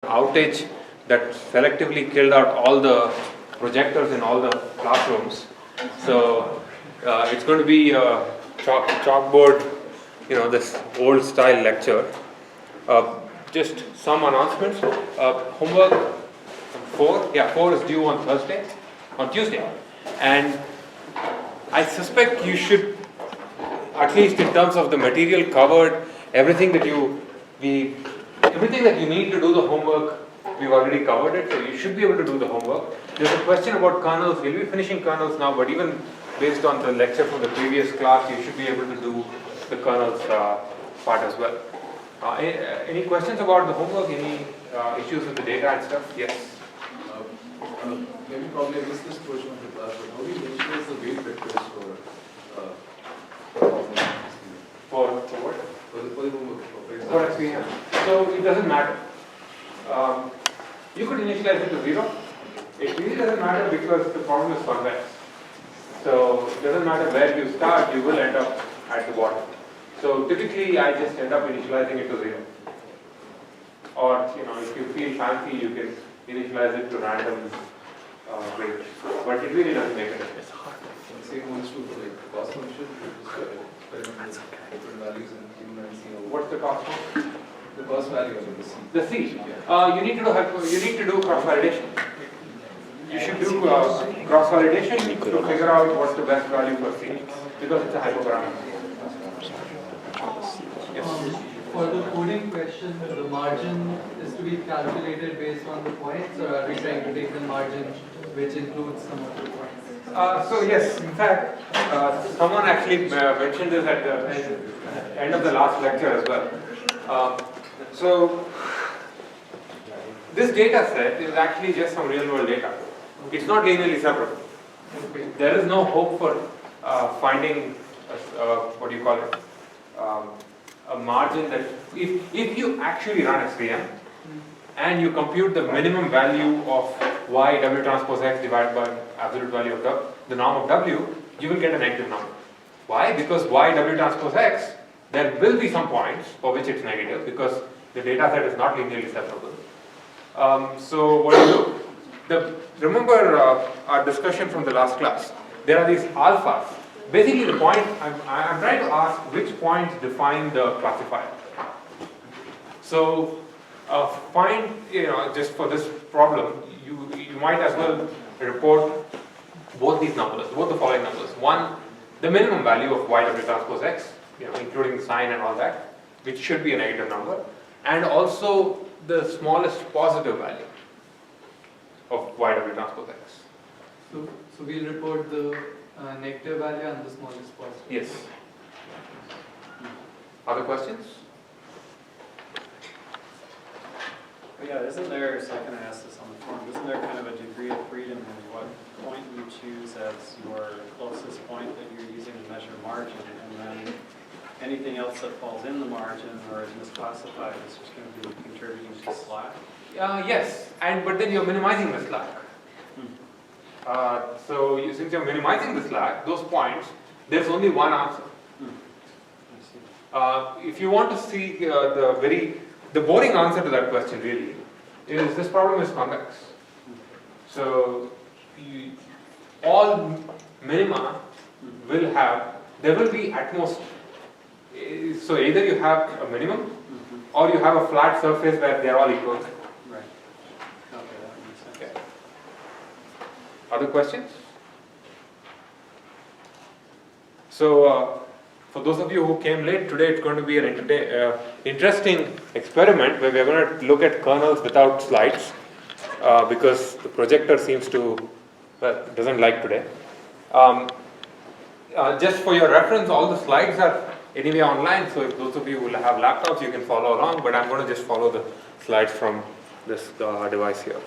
outage that selectively killed out all the projectors in all the classrooms. So it's going to be a chalkboard, this old style lecture. Just some announcements. Homework 4 is due on Tuesday, and I suspect you should, at least in terms of the material covered, everything that you need to do the homework, we've already covered it, so you should be able to do the homework. There's a question about kernels. We'll be finishing kernels now, but even based on the lecture from the previous class, you should be able to do the kernels part as well. Any questions about the homework? Any issues with the data and stuff? Yes? Maybe probably I missed this portion of the class, but how do you initialize the weight vectors for what? For the homework, for example. For SVM. So it doesn't matter. You could initialize it to 0. It really doesn't matter because the problem is convex. So it doesn't matter where you start, you will end up at the bottom. So typically I just end up initializing it to 0. Or if you feel fancy, you can initialize it to random weight. But it really doesn't make a difference. It's hard. Same holds true for like cost function, different values in Q and C. What's the cost function? The cost value of the C. The C. You need to do cross validation. You should do cross validation to figure out what's the best value for C, because it's a hyperparameter. Yes. For the coding question, the margin is to be calculated based on the points, or are we trying to take the margin which includes some of the points? So yes, in fact, someone actually mentioned this at the end of the last lecture as well. So this data set is actually just some real world data. It's not linearly separable. There is no hope for finding a margin that if you actually run SVM and you compute the minimum value of y w transpose x divided by absolute value of the norm of w, you will get a negative number. Why? Because y w transpose x, there will be some points for which it's negative because the data set is not linearly separable. So what do you do? Remember our discussion from the last class. There are these alphas. Basically the point, I'm trying to ask which points define the classifier. So find, just for this problem, you might as well report both these numbers, both the following numbers. One, the minimum value of y w transpose x, including the sign and all that, which should be a negative number, and also the smallest positive value of y w transpose x. So we'll report the negative value and the smallest positive. Yes. Other questions? Yeah, isn't there, so I kind of asked this on the form, isn't there kind of a degree of freedom in what point you choose as your closest point that you're using to measure margin, and then anything else that falls in the margin or is misclassified is just going to be contributing to slack? Yes, but then you're minimizing the slack. Since you're minimizing the slack, those points, there's only one answer. If you want to see the boring answer to that question really is this problem is convex. So all minima there will be at most, so either you have a minimum or you have a flat surface where they're all equal. Right. Okay, that makes sense. Okay. Other questions? So for those of you who came late, today it's going to be an interesting experiment where we're going to look at kernels without slides because the projector seems to, doesn't like today. Just for your reference, all the slides are anyway online, so if those of you will have laptops, you can follow along, but I'm going to just follow the slides from this device here.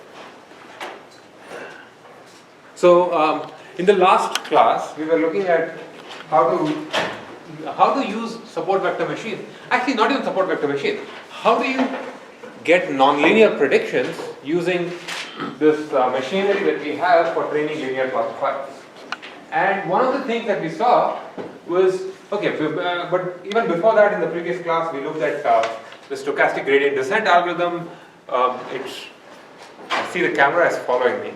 So in the last class, we were looking at how to use support vector machines. Actually, not even support vector machines. How do you get nonlinear predictions using this machinery that we have for training linear classifiers? And one of the things that we saw was, but even before that in the previous class, we looked at the stochastic gradient descent algorithm, I see the camera is following me.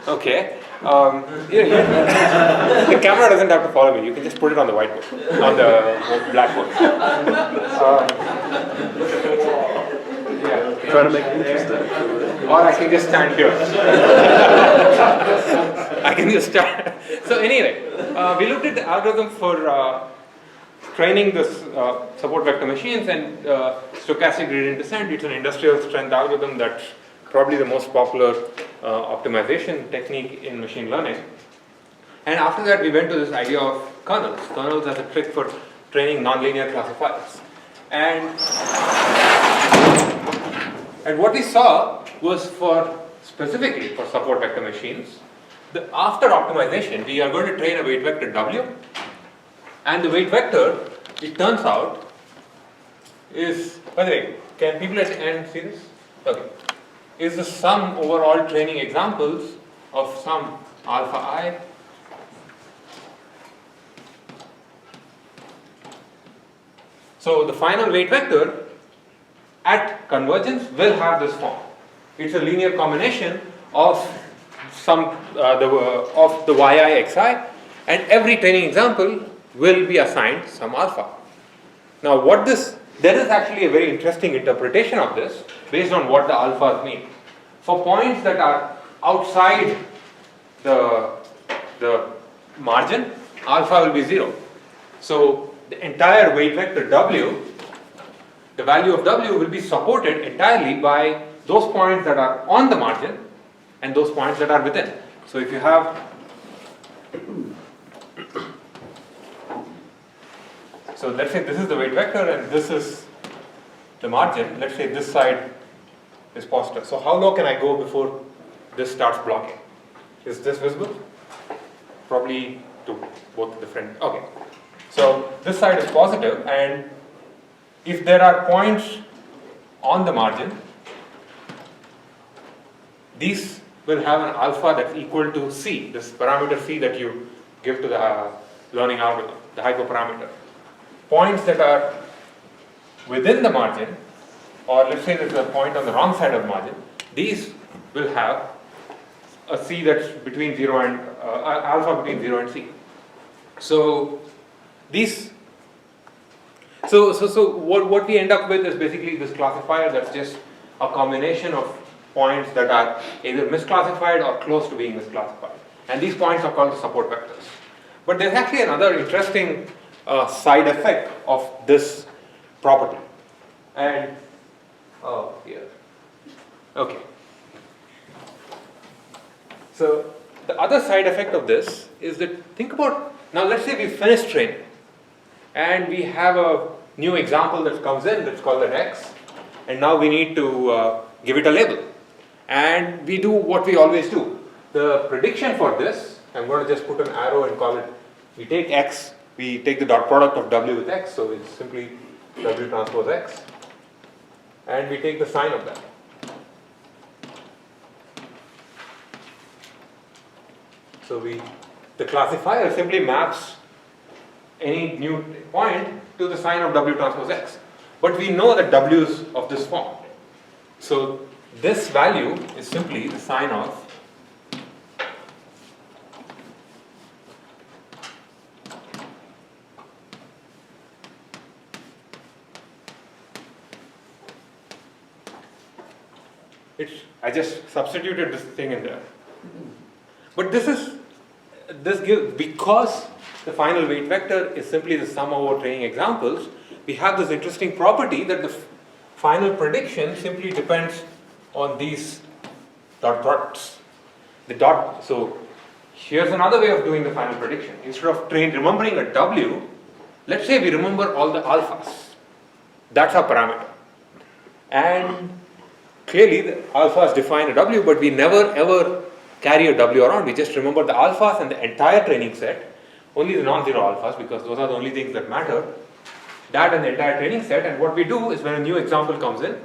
Okay. The camera doesn't have to follow me. You can just put it on the whiteboard, on the blackboard. Yeah. Trying to make it interesting. Or I can just stand here. I can just stand. So anyway, we looked at the algorithm for training this support vector machines, and stochastic gradient descent. It's an industrial strength algorithm that's probably the most popular optimization technique in machine learning. And after that, we went to this idea of kernels. Kernels as a trick for training nonlinear classifiers. And what we saw was specifically for support vector machines, after optimization, we are going to train a weight vector W, and the weight vector, it turns out, is, by the way, can people at the end see this? Okay. Is the sum over all training examples of some alpha I So the final weight vector at convergence will have this form. It's a linear combination of of the yi xi, and every training example will be assigned some alpha. Now there is actually a very interesting interpretation of this based on what the alphas mean. For points that are outside the margin, alpha will be 0. So the entire weight vector W, the value of W will be supported entirely by those points that are on the margin and those points that are within. So if you have so let's say this is the weight vector and this is the margin. Let's say this side is positive. So how low can I go before this starts blocking? Is this visible? Probably to both different. Okay. So this side is positive, and if there are points on the margin, these will have an alpha that's equal to C, this parameter C that you give to the learning algorithm, the hyperparameter. Points that are within the margin, or let's say there's a point on the wrong side of the margin, these will have a C that's between 0 and alpha between 0 and C. So what we end up with is basically this classifier that's just a combination of points that are either misclassified or close to being misclassified. And these points are called the support vectors. But there's actually another interesting side effect of this property. And, oh, here. Okay. So the other side effect of this is that, think about, now let's say we finished training and we have a new example that comes in that's called an X, and now we need to give it a label. And we do what we always do. The prediction for this, I'm going to just put an arrow and call it, we take X, we take the dot product of W with X, so it's simply W transpose X, and we take the sign of that. So the classifier simply maps any new point to the sign of W transpose X. But we know that W is of this form. So this value is simply the sign of I just substituted this thing in there. But because the final weight vector is simply the sum of our training examples, we have this interesting property that the final prediction simply depends on these dot products. So here's another way of doing the final prediction. Instead of remembering a W, let's say we remember all the alphas. That's our parameter. And clearly the alphas define a W, but we never ever carry a W around. We just remember the alphas and the entire training set, only the non-zero alphas, because those are the only things that matter. That and the entire training set, and what we do is when a new example comes in,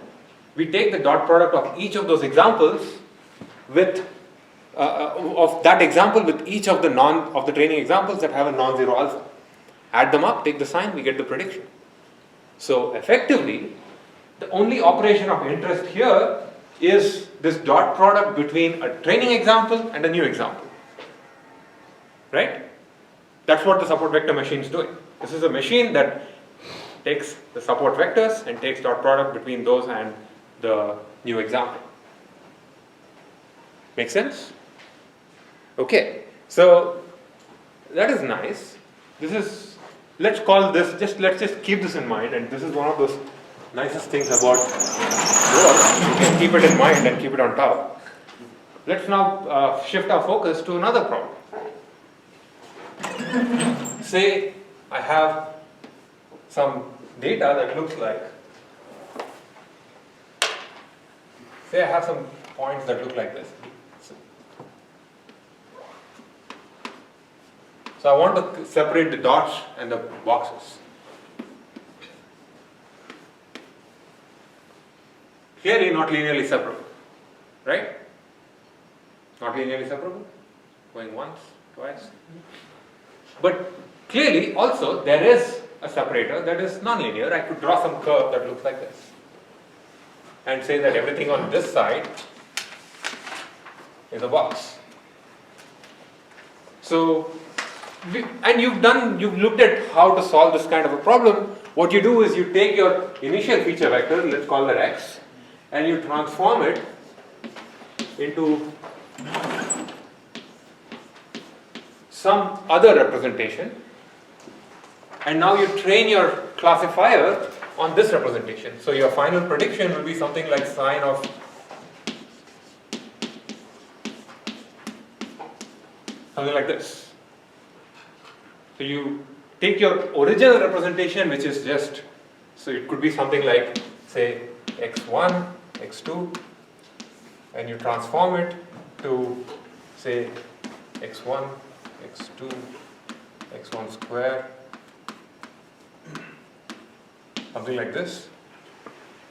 we take the dot product of each of those examples with of that example with each of the training examples that have a non-zero alpha. Add them up, take the sign, we get the prediction. So effectively, the only operation of interest here is this dot product between a training example and a new example. Right? That's what the support vector machine is doing. This is a machine that takes the support vectors and takes dot product between those and the new example. Make sense? Okay, so that is nice. This is, let's call this, let's just keep this in mind, and this is one of those nicest things about work. You can keep it in mind and keep it on top. Let's now shift our focus to another problem. Say I have some data that looks like, say I have some points that look like this. So I want to separate the dots and the boxes. Clearly not linearly separable, right? Not linearly separable, going once, twice. But clearly also there is a separator that is nonlinear. I could draw some curve that looks like this and say that everything on this side is a box. So, and you've looked at how to solve this kind of a problem. What you do is you take your initial feature vector, let's call that x, and you transform it into some other representation, and now you train your classifier on this representation. So your final prediction will be something like sine of something like this. So you take your original representation, which is just, so it could be something like, say, x1, x2, and you transform it to, say, x1, x2, x1 square, something like this.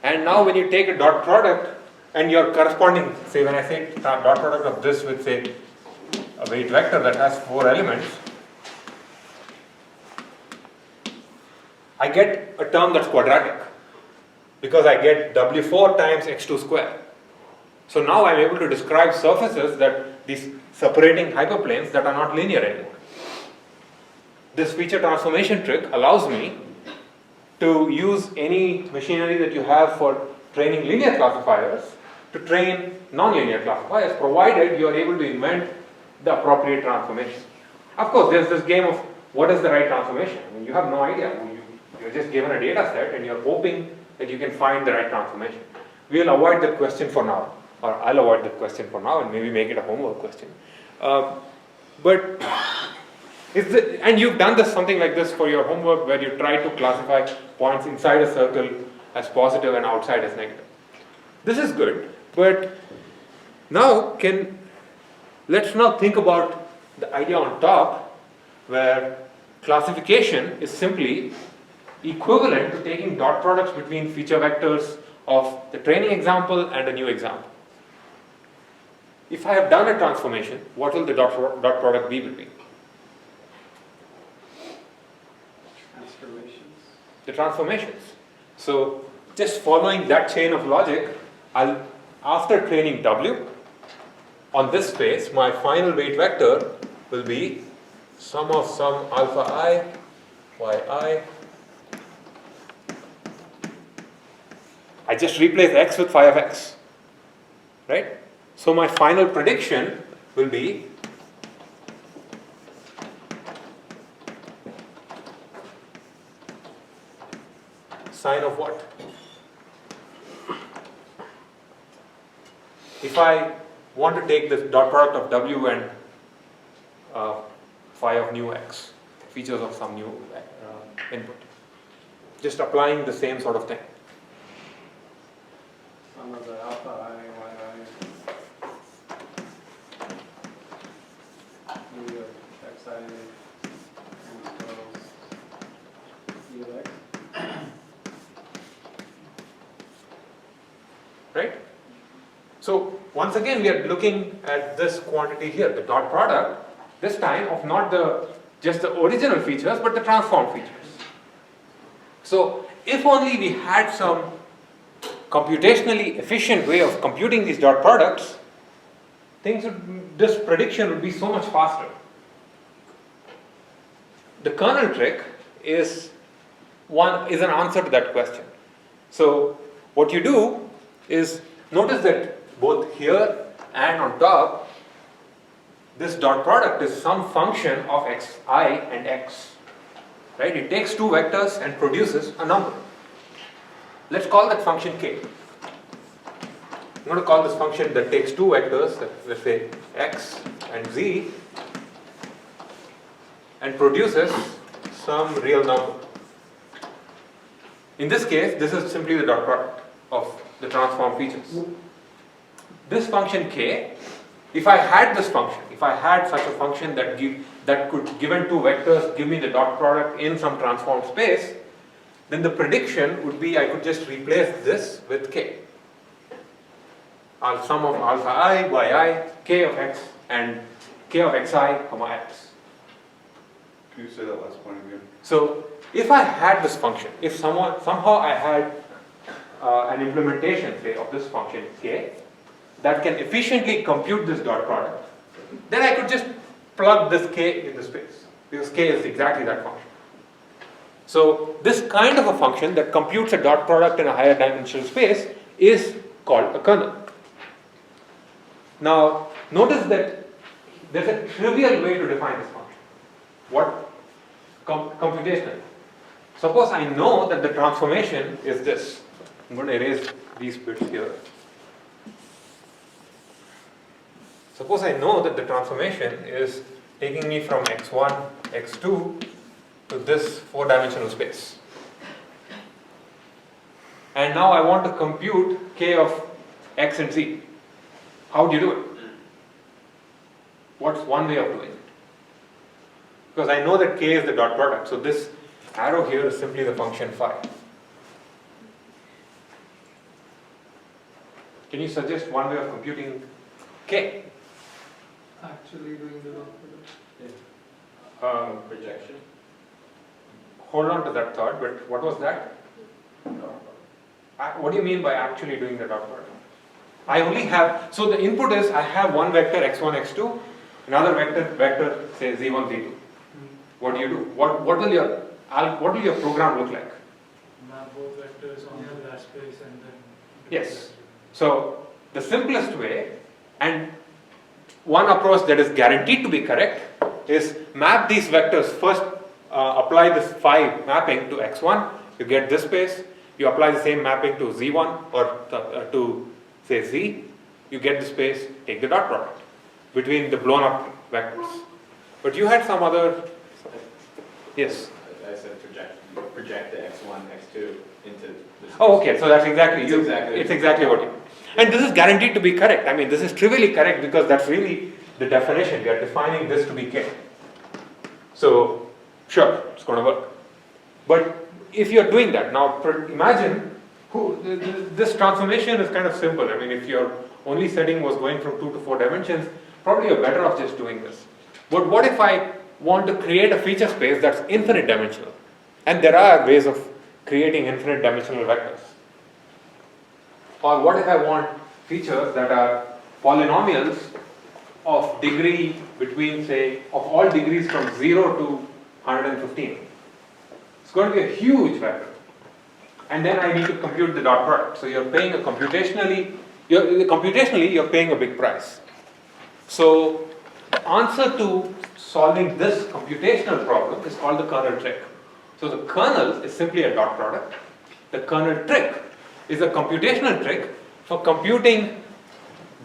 And now when you take a dot product and your corresponding, say when I say dot product of this with, say, a weight vector that has 4 elements, I get a term that's quadratic because I get W4 times x2 square. So now I'm able to describe surfaces that these separating hyperplanes that are not linear anymore. This feature transformation trick allows me to use any machinery that you have for training linear classifiers to train nonlinear classifiers, provided you are able to invent the appropriate transformation. Of course, there's this game of what is the right transformation. I mean, you have no idea. You're just given a data set and you're hoping that you can find the right transformation. We'll avoid that question for now, or I'll avoid that question for now and maybe make it a homework question. And you've done this something like this for your homework, where you try to classify points inside a circle as positive and outside as negative. This is good, but now let's now think about the idea on top, where classification is simply equivalent to taking dot products between feature vectors of the training example and a new example. If I have done a transformation, what will the dot product be between? The transformations. So just following that chain of logic, after training W on this space, my final weight vector will be sum of some alpha I, yi. I just replace x with phi of x, right? So my final prediction will be sine of what? If I want to take the dot product of W and phi of new x, features of some new input, just applying the same sort of thing. Sum of the alpha I, yi, u of xi equals u of x. Right? So once again we are looking at this quantity here, the dot product, this time of not just the original features but the transformed features. So if only we had some computationally efficient way of computing these dot products, this prediction would be so much faster. The kernel trick is an answer to that question. So what you do is notice that both here and on top, this dot product is some function of xi and x. Right? It takes two vectors and produces a number. Let's call that function k. I'm going to call this function that takes two vectors, let's say x and z, and produces some real number. In this case, this is simply the dot product of the transform features. This function k, if I had this function, if I had such a function that could, given two vectors, give me the dot product in some transform space, then the prediction would be I could just replace this with k. Sum of alpha I, yi, k of x, and k of xi, comma x. Can you say that last point again? So if I had this function, if somehow I had an implementation, say, of this function k, that can efficiently compute this dot product, then I could just plug this k in the space, because k is exactly that function. So this kind of a function that computes a dot product in a higher dimensional space is called a kernel. Now notice that there's a trivial way to define this function. What? Computationally. Suppose I know that the transformation is this. I'm going to erase these bits here. Suppose I know that the transformation is taking me from x1, x2 to this four-dimensional space. And now I want to compute k of x and z. How do you do it? What's one way of doing it? Because I know that k is the dot product, so this arrow here is simply the function phi. Can you suggest one way of computing k? Actually doing the dot product. Projection. Hold on to that thought, but what was that? What do you mean by actually doing the dot product? I only have, so the input is I have one vector x1, x2, another vector say z1, z2. What do you do? What will your program look like? Map both vectors on the last space and then. Yes. So the simplest way, and one approach that is guaranteed to be correct, is map these vectors first. Apply this phi mapping to x1, you get this space. You apply the same mapping to z1 or to say z, you get the space, take the dot product between the blown up vectors. But you had some other, yes? I said project the x1, x2 into this. Oh, okay, so that's exactly, it's exactly what you, and this is guaranteed to be correct. I mean, this is trivially correct because that's really the definition. We are defining this to be k. So, sure, it's going to work. But if you're doing that, now imagine this transformation is kind of simple. I mean, if your only setting was going from 2 to 4 dimensions, probably you're better off just doing this. But what if I want to create a feature space that's infinite dimensional? And there are ways of creating infinite dimensional vectors. Or what if I want features that are polynomials of degree between, say, of all degrees from 0 to 115. It's going to be a huge vector. And then I need to compute the dot product. So you're paying a computationally you're paying a big price. So the answer to solving this computational problem is called the kernel trick. So the kernel is simply a dot product. The kernel trick is a computational trick for computing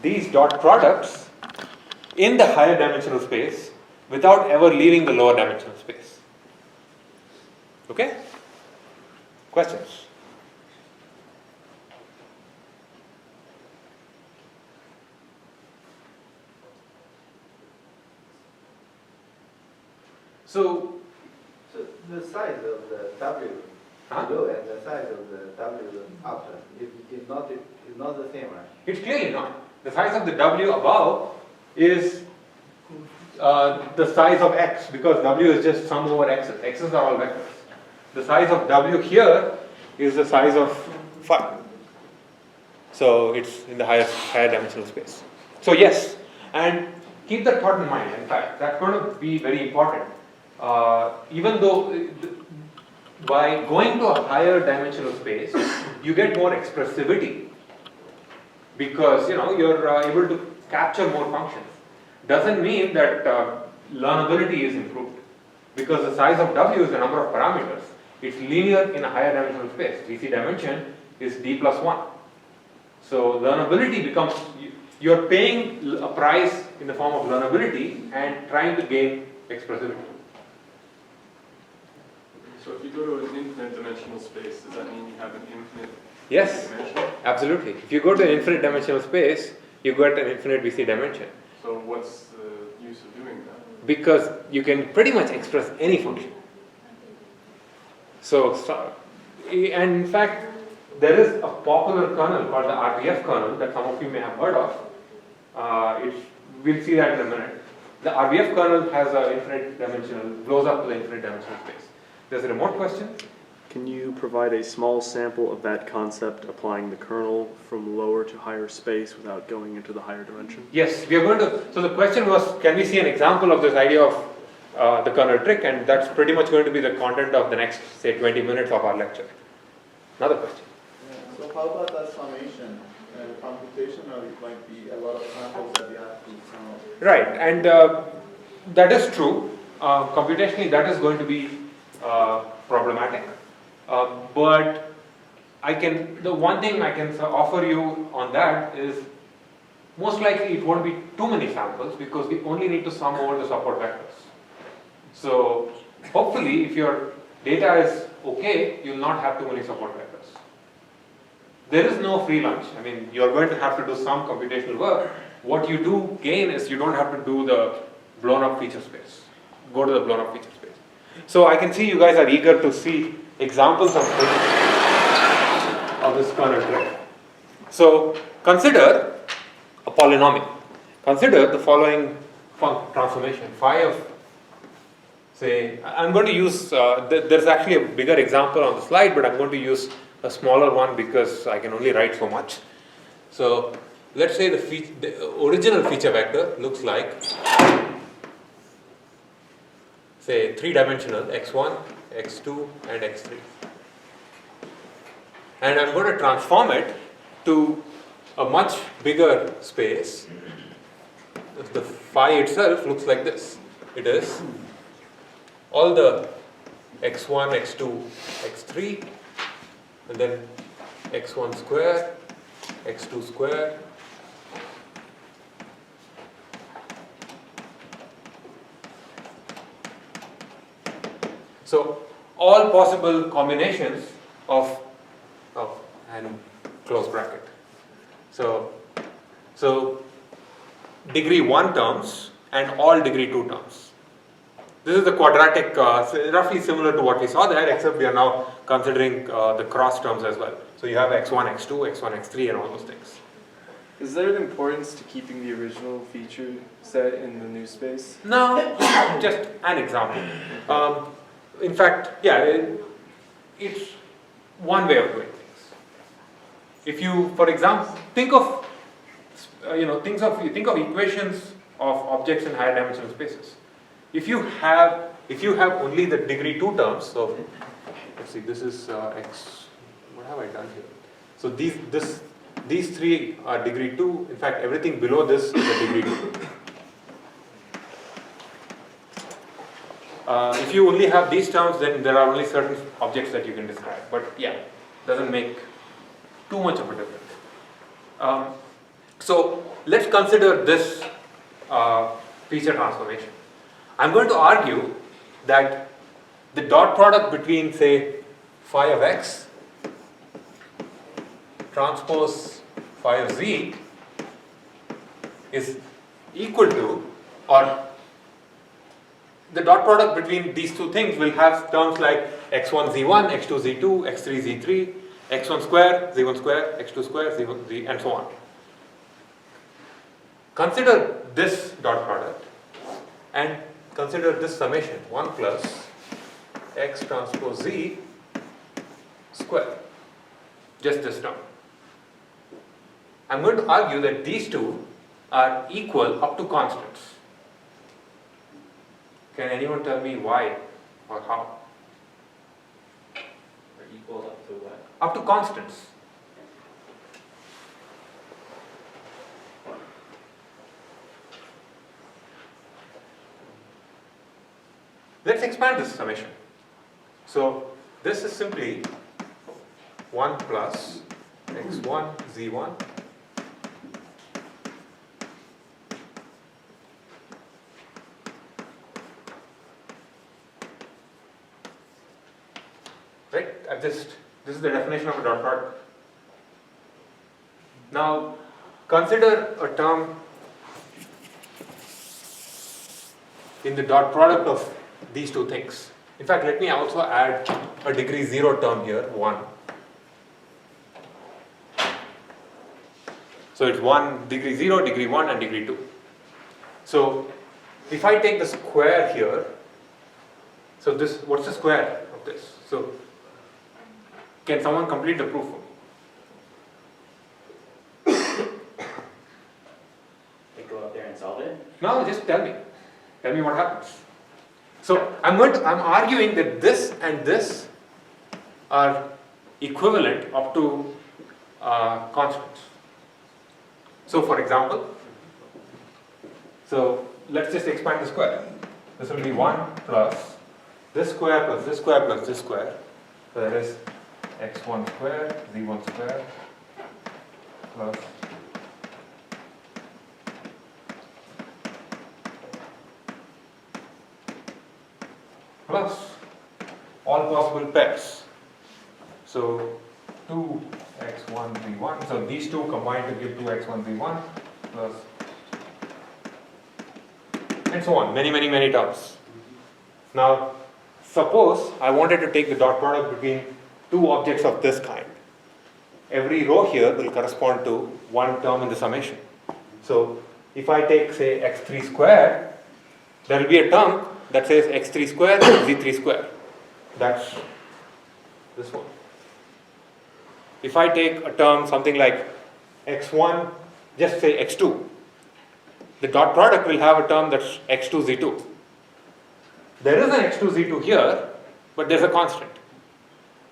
these dot products in the higher dimensional space without ever leaving the lower dimensional space. Okay? Questions? So the size of the W below and the size of the W after is not the same, right? it's clearly not. The size of the W above is the size of X, because W is just sum over X's. X's are all vectors. The size of W here is the size of phi. So it's in the higher dimensional space. So yes, and keep that thought in mind. In fact, that's going to be very important. Even though by going to a higher dimensional space, you get more expressivity because you're able to capture more functions. Doesn't mean that learnability is improved because the size of W is the number of parameters. It's linear in a higher dimensional space. VC dimension is D plus 1. So learnability becomes, you're paying a price in the form of learnability and trying to gain expressivity. So if you go to an infinite dimensional space, does that mean you have an infinite Yes, dimension? absolutely. If you go to an infinite dimensional space, you get an infinite VC dimension. So what's the use of doing that? Because you can pretty much express any function. So and in fact, there is a popular kernel called the Rbf kernel that some of you may have heard of. We'll see that in a minute. The Rbf kernel has an infinite dimensional, blows up to the infinite dimensional space. There's a remote question. Can you provide a small sample of that concept applying the kernel from lower to higher space without going into the higher dimension? Yes, we are going to. So the question was, can we see an example of this idea of the kernel trick? And that's pretty much going to be the content of the next, say, 20 minutes of our lecture. Another question. Yeah, so how about that summation? Computational, it might be a lot of samples that you have to sum up. Right, and that is true. Computationally, that is going to be problematic. But the one thing I can offer you on that is most likely it won't be too many samples because we only need to sum over the support vectors. So hopefully if your data is okay, you'll not have too many support vectors. There is no free lunch. I mean, you're going to have to do some computational work. What you do gain is you don't have to do the blown up feature space. Go to the blown up feature space. So I can see you guys are eager to see examples of this kernel trick. So consider a polynomial. Consider the following transformation. Phi of, say, I'm going to use, there's actually a bigger example on the slide, but I'm going to use a smaller one because I can only write so much. So let's say the original feature vector looks like, say, three-dimensional x1, x2, and x3. And I'm going to transform it to a much bigger space. The phi itself looks like this. It is all the x1, x2, x3, and then x1 square, x2 square, so all possible combinations of and close bracket. So degree 1 terms and all degree 2 terms. This is the quadratic, roughly similar to what we saw there, except we are now considering the cross terms as well. So you have x1, x2, x1, x3 and all those things. Is there an importance to keeping the original feature set in the new space? No, just an example. In fact, yeah, it's one way of doing things. If you, for example, think of equations of objects in higher dimensional spaces. If you have only the degree 2 terms, so let's see, this is x. What have I done here? So these three are degree 2. In fact, everything below this is a degree 2. If you only have these terms, then there are only certain objects that you can describe. But yeah, doesn't make too much of a difference. So let's consider this feature transformation. I'm going to argue that the dot product between, say, phi of x transpose phi of z is equal to, or the dot product between these two things will have terms like x1 z1, x2 z2, x3 z3, x1 square, z1 square, x2 square, z1 z, and so on. Consider this dot product and consider this summation 1 plus x transpose z square, just this term. I'm going to argue that these two are equal up to constants. Can anyone tell me why or how? Or equal up to what? Up to constants. Let's expand this summation. So this is simply 1 plus x1 z1 right? This is the definition of a dot product. Now consider a term in the dot product of these two things. In fact, let me also add a degree 0 term here, 1. So it's 1, degree 0, degree 1 and degree 2. So if I take the square here, so this, what's the square of this? So can someone complete the proof for me? Like go up there and solve it? No, just tell me. Tell me what happens. So I'm arguing that this and this are equivalent up to constants. So for example, so let's just expand the square. This will be 1 plus this square plus this square plus this square. So that is x1 square, z1 square plus plus all possible pairs. So 2x1 z1. So these two combine to give 2x1 z1 plus and so on. Many terms. Now suppose I wanted to take the dot product between two objects of this kind. Every row here will correspond to one term in the summation. So if I take say x3 square, there will be a term that says x3 square z3 square. That's this one. If I take a term something like x1, just say x2, the dot product will have a term that's x2 z2. There is an x2 z2 here, but there's a constant.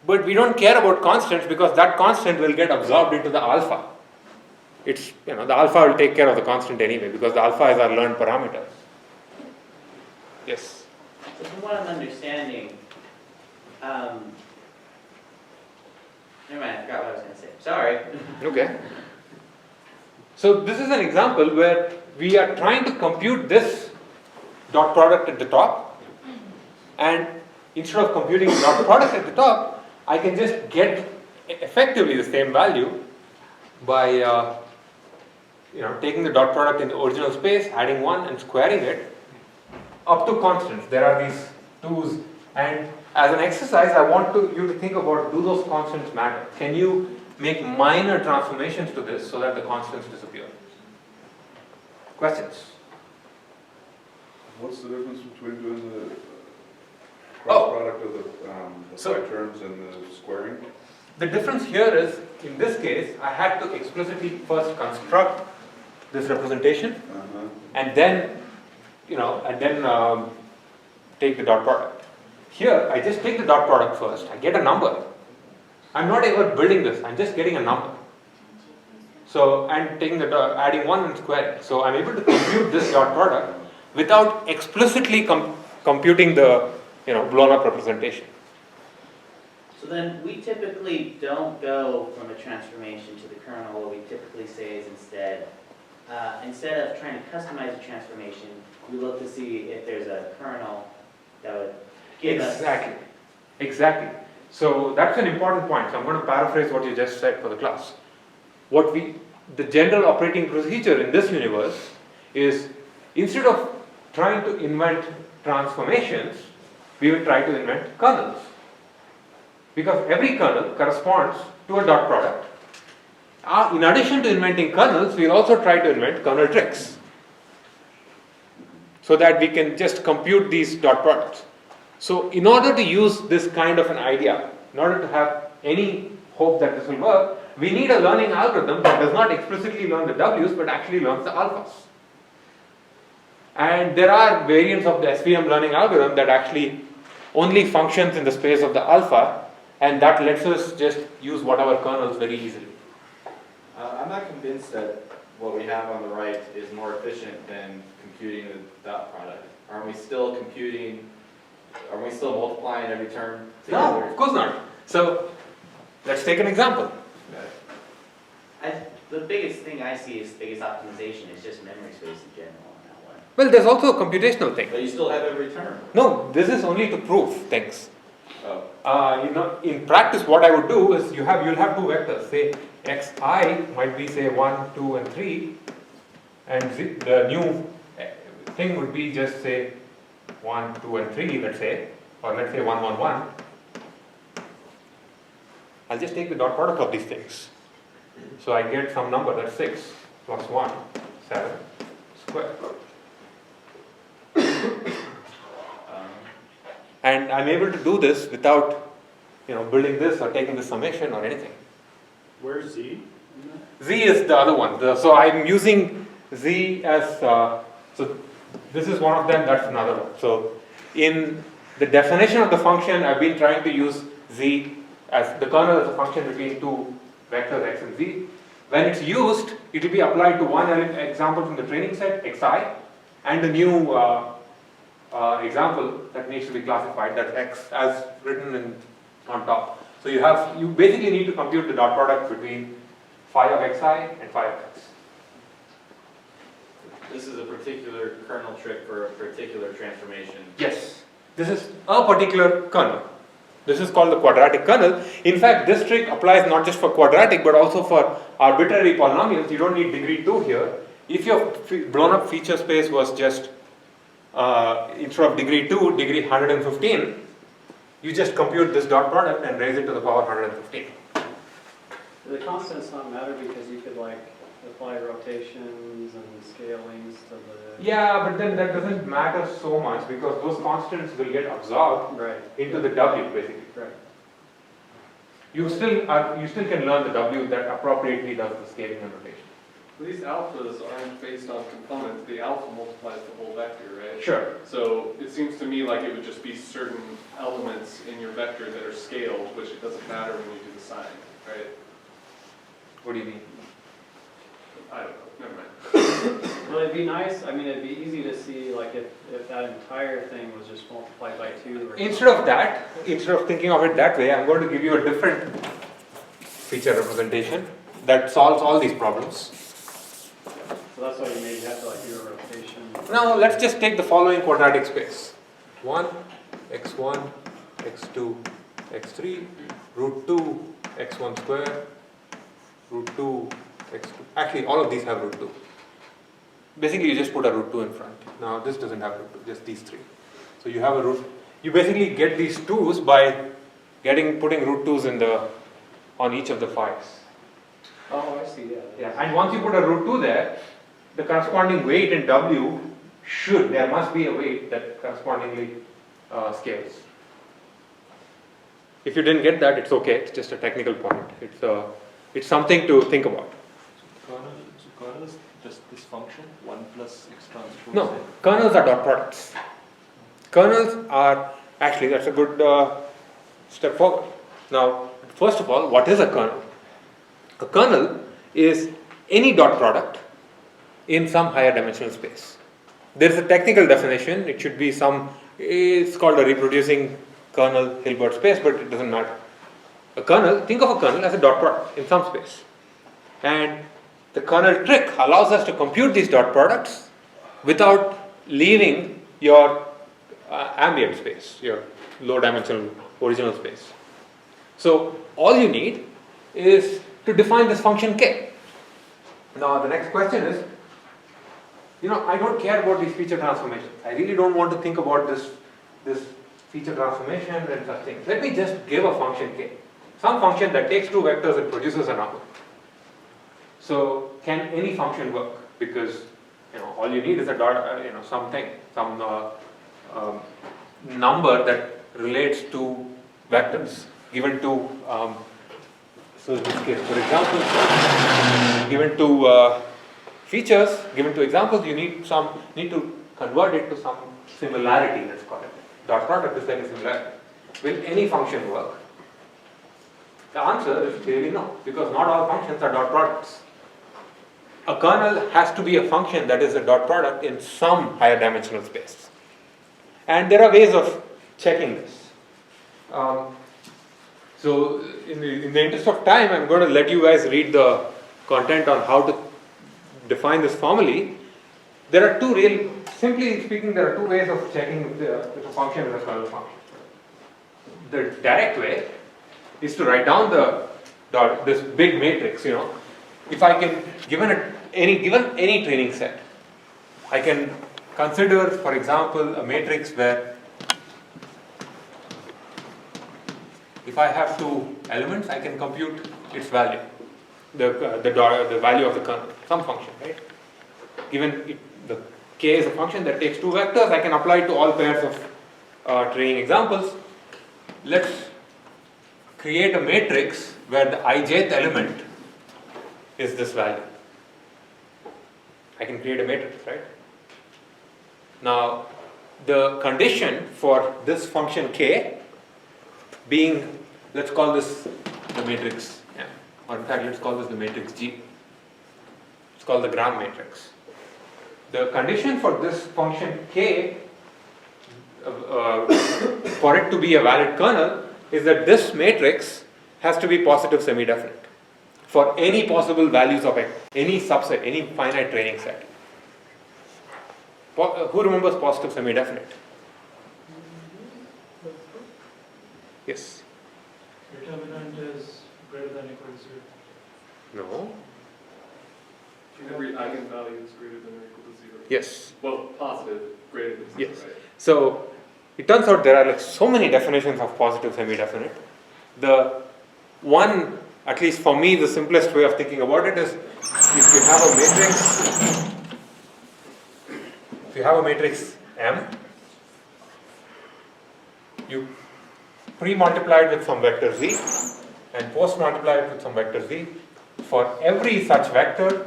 But we don't care about constants because that constant will get absorbed into the alpha. It's, the alpha will take care of the constant anyway because the alpha is our learned parameter. Yes? So from what I'm understanding, never mind, I forgot what I was going to say. Sorry. Okay. So this is an example where we are trying to compute this dot product at the top, and instead of computing the dot product at the top, I can just get effectively the same value by taking the dot product in the original space, adding 1 and squaring it up to constants. There are these 2's, and as an exercise I want you to think about, do those constants matter? Can you make minor transformations to this so that the constants disappear? Questions? What's the difference between doing the cross product of the So- phi terms and the squaring? The difference here is, in this case, I had to explicitly first construct this representation and then, take the dot product. Here, I just take the dot product first. I get a number. I'm not ever building this. I'm just getting a number. So I'm taking adding 1 and squaring. So I'm able to compute this dot product without explicitly computing the blown up representation. So then we typically don't go from a transformation to the kernel. What we typically say is instead of trying to customize a transformation, we look to see if there's a kernel that would give us... Exactly. So that's an important point. So I'm going to paraphrase what you just said for the class. The general operating procedure in this universe is, instead of trying to invent transformations, we will try to invent kernels. Because every kernel corresponds to a dot product. In addition to inventing kernels, we will also try to invent kernel tricks, so that we can just compute these dot products. So in order to use this kind of an idea, in order to have any hope that this will work, we need a learning algorithm that does not explicitly learn the W's but actually learns the alphas. And there are variants of the SVM learning algorithm that actually only functions in the space of the alpha, and that lets us just use whatever kernels very easily. I'm not convinced that what we have on the right is more efficient than computing the dot product. Aren't we still multiplying every term together? No, of course not. So let's take an example. The biggest thing I see is, biggest optimization is just memory space in general on that one. Well, there's also a computational thing. But you still have every term. No, this is only to prove things. Oh. In practice, what I would do is you'll have two vectors. Say xi might be say 1, 2, and 3, and the new thing would be just say 1, 2, and 3. Let's say, or let's say 1, 1, 1. I'll just take the dot product of these things. So I get some number that's 6 plus 1, 7 square. And I'm able to do this without, building this or taking the summation or anything. Where's Z? Z is the other one. So I'm using Z as, so this is one of them, that's another one. So in the definition of the function, I've been trying to use Z as the kernel as a function between two vectors x and z. When it's used, it will be applied to one example from the training set, xi, and a new example that needs to be classified, that's x as written on top. So you basically need to compute the dot product between phi of xi and phi of x. This is a particular kernel trick for a particular transformation. Yes, this is a particular kernel. This is called the quadratic kernel. In fact, this trick applies not just for quadratic but also for arbitrary polynomials. You don't need degree 2 here. If your blown up feature space was just instead of degree 2, degree 115, you just compute this dot product and raise it to the power 115. The constants not matter because you could apply rotations and scalings to the... Yeah, but then that doesn't matter so much because those constants will get absorbed into the W basically. Right. You still can learn the W that appropriately does the scaling and rotation. These alphas aren't based on components. The alpha multiplies the whole vector, right? Sure. So it seems to me like it would just be certain elements in your vector that are scaled, which it doesn't matter when you do the sign, right? What do you mean? I don't know. Never mind. Well, it'd be nice, it'd be easy to see if that entire thing was just multiplied by 2 or Instead of thinking of it that way, I'm going to give you a different feature representation that solves all these problems. So that's why you maybe have to do a rotation. Now let's just take the following quadratic space. 1, x1, x2, x3, root 2, x1 square, root 2, x2. Actually, all of these have root 2. Basically, you just put a root 2 in front. Now this doesn't have root 2, just these 3. So you have a root. You basically get these 2's by putting root 2's on each of the phi's. Oh, I see, yeah. And once you put a root 2 there, the corresponding weight in W there must be a weight that correspondingly scales. If you didn't get that, it's okay. It's just a technical point. It's something to think about. Kernel is just this function, 1 plus x transpose. No, kernels are dot products. Kernels are, actually that's a good step forward. Now, first of all, what is a kernel? A kernel is any dot product in some higher dimensional space. There is a technical definition. It should be it's called a reproducing kernel Hilbert space, but it doesn't matter. Think of a kernel as a dot product in some space. And the kernel trick allows us to compute these dot products without leaving your ambient space, your low dimensional original space. So all you need is to define this function k. Now the next question is, I don't care about these feature transformations. I really don't want to think about this feature transformation and such things. Let me just give a function k. Some function that takes two vectors and produces a number. So can any function work? Because all you need is a dot, some number that relates to vectors given to So in this case, for example, given to features, given to examples, you need to convert it to some similarity, let's call it. Dot product is like a similarity. Will any function work? The answer is clearly no, because not all functions are dot products. A kernel has to be a function that is a dot product in some higher dimensional space. And there are ways of checking this. So in the interest of time, I'm going to let you guys read the content on how to define this formally. There are simply speaking, there are two ways of checking if a function is a kernel function. The direct way is to write down this big matrix. If I can, given any training set, I can consider, for example, a matrix where if I have two elements, I can compute its value, the value of the kernel, some function, right? Given the k is a function that takes two vectors, I can apply it to all pairs of training examples. Let's create a matrix where the ijth element is this value. I can create a matrix, right? Now, the condition for this function k being, let's call this the matrix M, or in fact, let's call this the matrix G. It's called the Gram matrix. The condition for this function k, for it to be a valid kernel, is that this matrix has to be positive semi-definite for any possible values of any subset, any finite training set. Who remembers positive semi-definite? Yes? Determinant is greater than or equal to 0. No? Every eigenvalue is greater than or equal to 0. Yes. Well, positive, greater than 0, Yes. right? So it turns out there are like so many definitions of positive semi-definite. The one, at least for me, the simplest way of thinking about it is if you have a matrix M, you pre-multiply it with some vector z and post-multiply it with some vector z. For every such vector,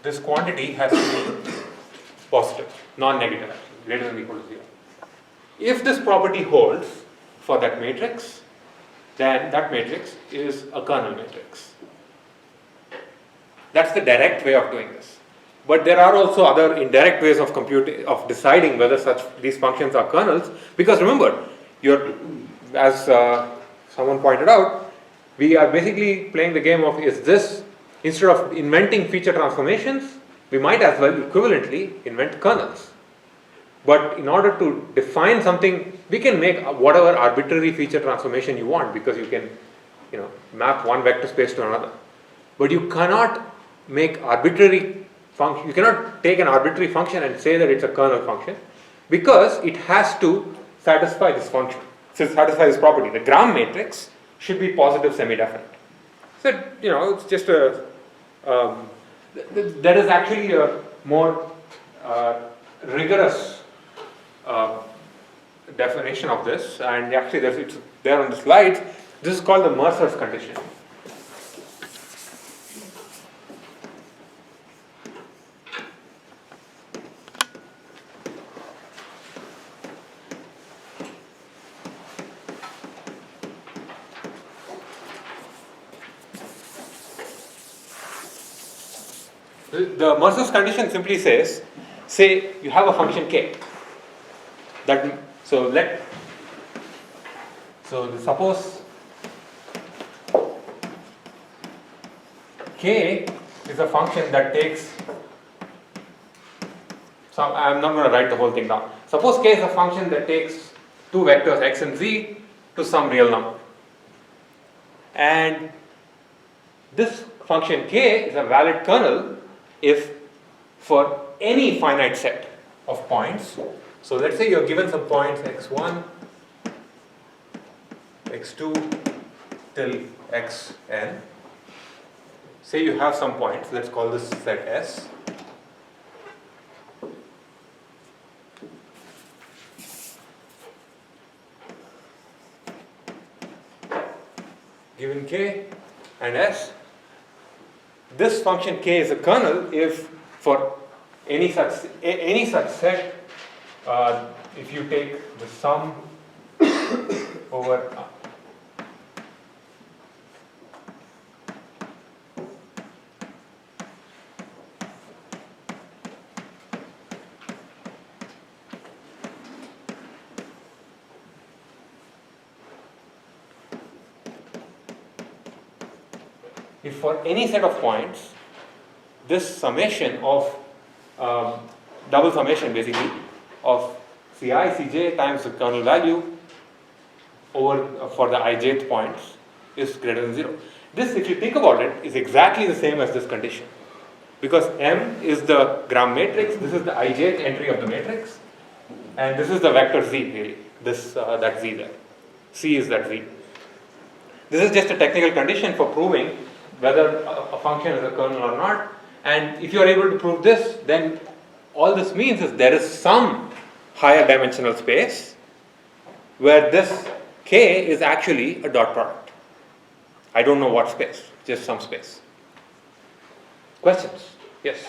this quantity has to be positive, non-negative, greater than or equal to 0. If this property holds for that matrix, then that matrix is a kernel matrix. That's the direct way of doing this. But there are also other indirect ways of deciding whether these functions are kernels, because remember, as someone pointed out, we are basically playing the game of, is this, instead of inventing feature transformations, we might as well equivalently invent kernels. But in order to define something, we can make whatever arbitrary feature transformation you want, because you can, map one vector space to another. But you cannot make arbitrary function. You cannot take an arbitrary function and say that it's a kernel function, because it has to satisfy this function. So satisfy this property. The Gram matrix should be positive semi-definite. So it's just there is actually a more rigorous definition of this, and actually it's there on the slides. This is called the Mercer's condition. The Mercer's condition simply says, say you have a function k. Suppose k is a function that takes some. I'm not going to write the whole thing down. Suppose k is a function that takes two vectors x and z to some real number, and this function k is a valid kernel if for any finite set of points. So let's say you're given some points x1, x2 till xn. Say you have some points, let's call this set S. Given k, and S. This function K is a kernel if for any such set, if you take the sum over if for any set of points, this summation of double summation basically of Ci, Cj times the kernel value over for the ijth points is greater than 0. This, if you think about it, is exactly the same as this condition. Because M is the gram matrix, this is the ijth entry of the matrix, and this is the vector Z really, that Z there. C is that Z. This is just a technical condition for proving whether a function is a kernel or not, and if you are able to prove this, then all this means is there is some higher dimensional space where this K is actually a dot product. I don't know what space, just some space. Questions? Yes?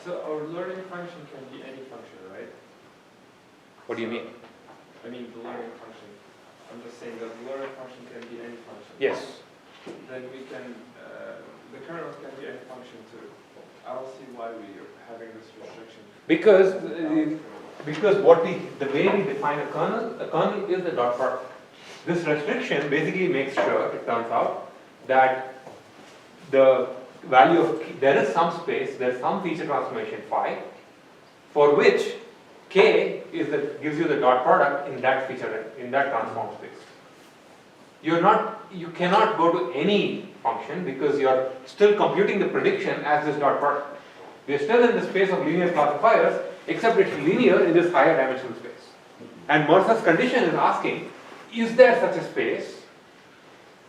So our learning function can be any function, right? What do you mean? I mean the learning function. I'm just saying that the learning function can be any function. Yes. Then we can, the kernels can be any function too. I don't see why we are having this restriction. Because the way we define a kernel is the dot product. This restriction basically makes sure, it turns out, that the value of there is some space, there is some feature transformation phi, for which K gives you the dot product in that transform space. You cannot go to any function because you are still computing the prediction as this dot product. We are still in the space of linear classifiers, except it's linear in this higher dimensional space. And Mercer's condition is asking, is there such a space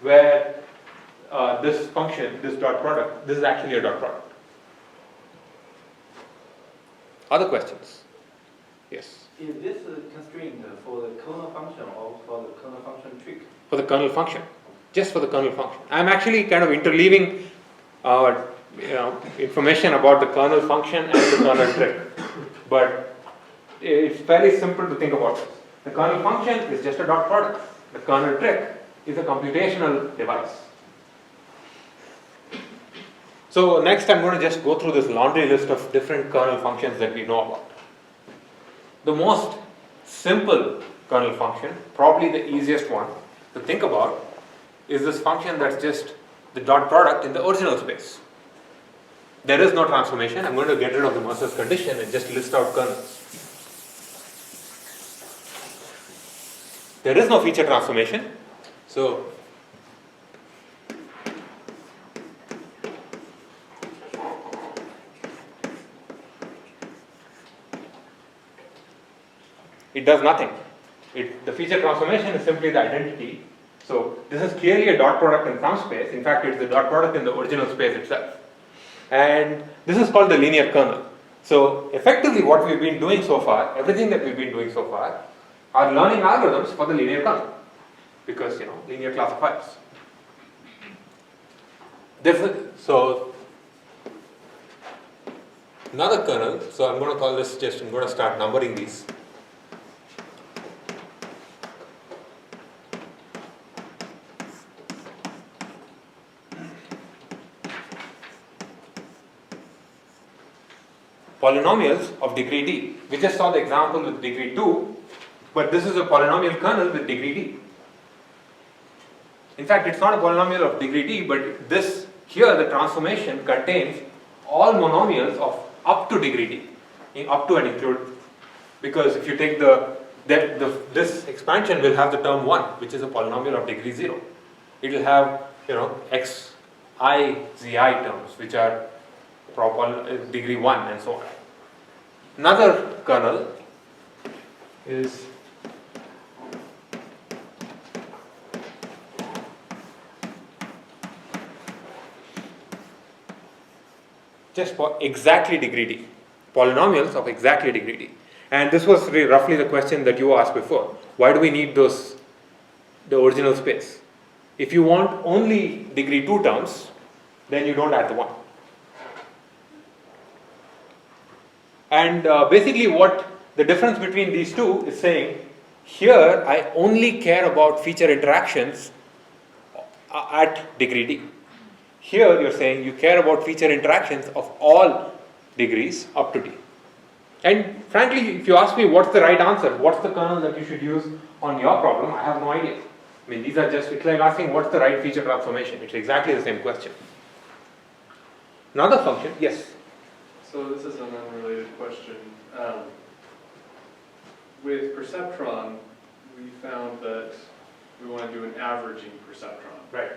where this function, this dot product, this is actually a dot product? Other questions? Yes? Is this constraint for the kernel function or for the kernel function trick? For the kernel function, just for the kernel function. I'm actually kind of interleaving information about the kernel function and the kernel trick, but it's fairly simple to think about this. The kernel function is just a dot product. The kernel trick is a computational device. So next I'm going to just go through this laundry list of different kernel functions that we know about. The most simple kernel function, probably the easiest one to think about, is this function that's just the dot product in the original space. There is no transformation. I'm going to get rid of the Mercer's condition and just list out kernels. There is no feature transformation, so it does nothing. The feature transformation is simply the identity. So this is clearly a dot product in some space. In fact, it's the dot product in the original space itself. And this is called the linear kernel. So effectively what we've been doing so far, everything that we've been doing so far, are learning algorithms for the linear kernel. Because, linear classifiers. So another kernel, so I'm going to call this I'm going to start numbering these. Polynomials of degree d. We just saw the example with degree 2, but this is a polynomial kernel with degree d. In fact, it's not a polynomial of degree d, but this here, the transformation contains all monomials of up to degree d, up to and include, because if you take this expansion will have the term 1, which is a polynomial of degree 0. It will have, x, I, zi terms, which are degree 1 and so on. Another kernel is just for exactly degree d, polynomials of exactly degree d. And this was roughly the question that you asked before. Why do we need the original space? If you want only degree 2 terms, then you don't add the 1. And basically what the difference between these two is saying, here I only care about feature interactions at degree d. Here you're saying you care about feature interactions of all degrees up to d. And frankly, if you ask me what's the right answer, what's the kernel that you should use on your problem, I have no idea. I mean, these are just, it's like asking what's the right feature transformation. It's exactly the same question. Another function, yes? So this is an unrelated question. With perceptron, we found that we want to do an averaging perceptron. Right.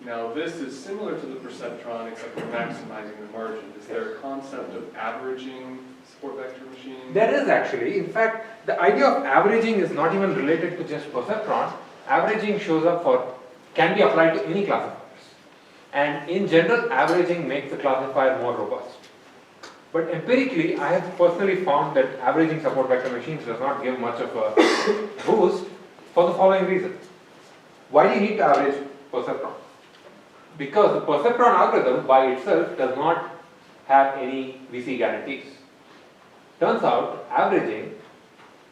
Now this is similar to the perceptron except for maximizing the margin. Is there a concept of averaging support vector machine? There is actually. In fact, the idea of averaging is not even related to just perceptron. Averaging shows up can be applied to any classifiers. And in general, averaging makes the classifier more robust. But empirically, I have personally found that averaging support vector machines does not give much of a boost for the following reason. Why do you need to average perceptron? Because the perceptron algorithm by itself does not have any VC guarantees. Turns out, averaging,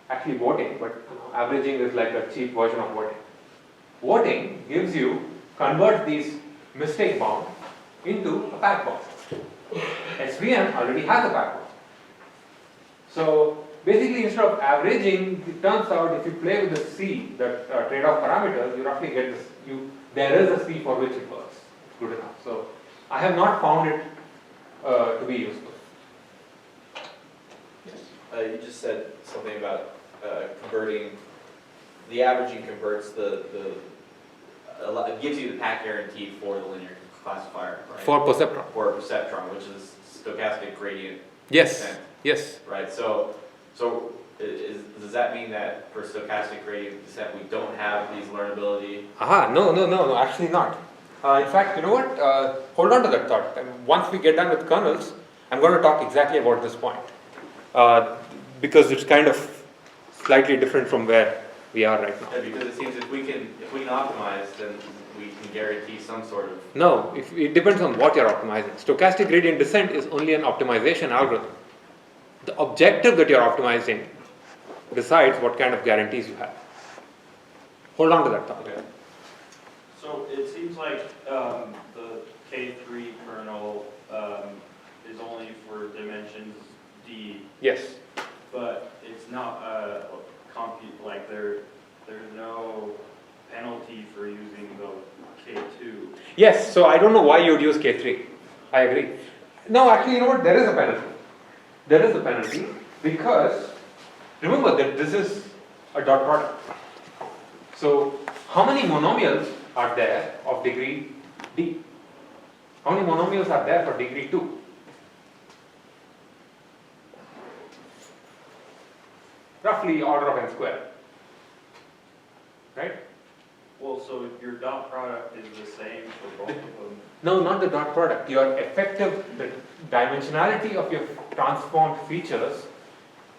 actually voting, but averaging is like a cheap version of voting. Voting converts these mistake bound into a pack bound. SVM already has a pack bound. So basically, instead of averaging, it turns out if you play with the C, that trade-off parameters, you roughly get this. There is a C for which it works. Good enough. So I have not found it to be useful. Yes. You just said something about converting. The averaging converts it gives you the pack guarantee for the linear classifier, right? For perceptron. For perceptron, which is stochastic gradient Yes. descent. Yes. Right. So does that mean that for stochastic gradient descent we don't have these learnability? No, actually not. In fact, you know what? Hold on to that thought. Once we get done with kernels, I'm going to talk exactly about this point. Because it's kind of slightly different from where we are right now. Yeah, because it seems if we can optimize, then we can guarantee some sort of. No, it depends on what you're optimizing. Stochastic gradient descent is only an optimization algorithm. The objective that you're optimizing decides what kind of guarantees you have. Hold on to that thought. Okay. So it seems like the K3 kernel is only for dimensions D. Yes. But it's not like there's no penalty for using the K2. Yes, so I don't know why you would use K3. I agree. No, actually, you know what? There is a penalty. There is a penalty because remember that this is a dot product. So how many monomials are there of degree D? How many monomials are there for degree 2? Roughly order of n squared. Right? Well, so your dot product is the same for both of them? No, not the dot product. Your effective, the dimensionality of your transformed features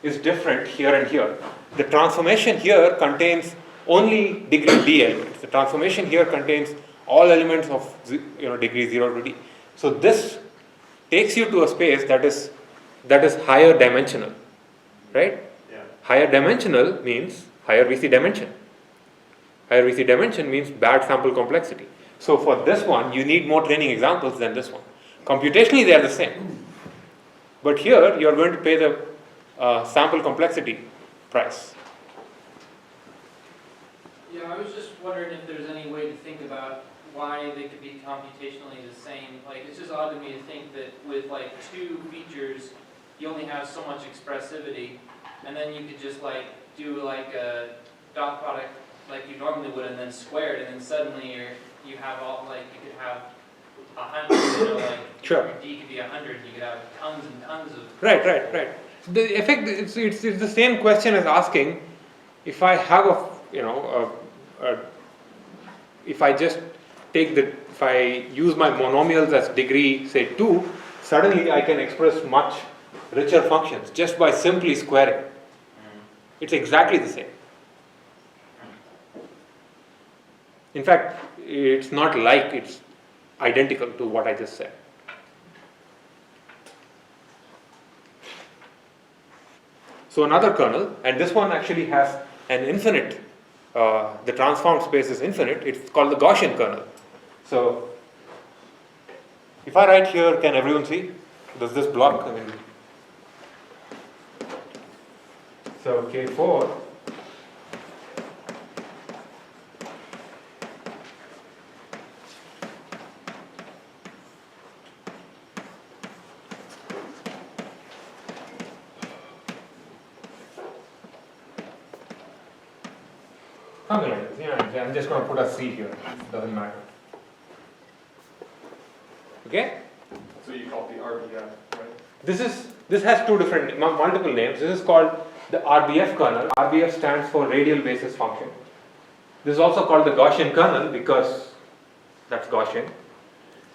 is different here and here. The transformation here contains only degree D elements. The transformation here contains all elements of degree 0 to D. So this takes you to a space that is higher dimensional, right? Yeah. Higher dimensional means higher VC dimension. Higher VC dimension means bad sample complexity. So for this one, you need more training examples than this one. Computationally, they are the same. But here, you are going to pay the sample complexity price. Yeah, I was just wondering if there's any way to think about why they could be computationally the same. Like, it's just odd to me to think that with like 2 features, you only have so much expressivity, and then you could just like do like a dot product like you normally would, and then squared, and then suddenly you have all like you could have 100. Like sure. D could be 100. You could have tons and tons of. Right. The effect it's the same question as asking if I have if I just take if I use my monomials as degree say 2, suddenly I can express much richer functions just by simply squaring. It's exactly the same. In fact, it's not like it's identical to what I just said. So another kernel, and this one actually has an infinite, the transformed space is infinite, it's called the Gaussian kernel. So if I write here, can everyone see? Does this block? I mean, so K4 something like this. Yeah, I'm just going to put a C here. It doesn't matter. Okay? So you call it the RBF, right? This has two different multiple names. This is called the Rbf kernel. Rbf stands for radial basis function. This is also called the Gaussian kernel because that's Gaussian,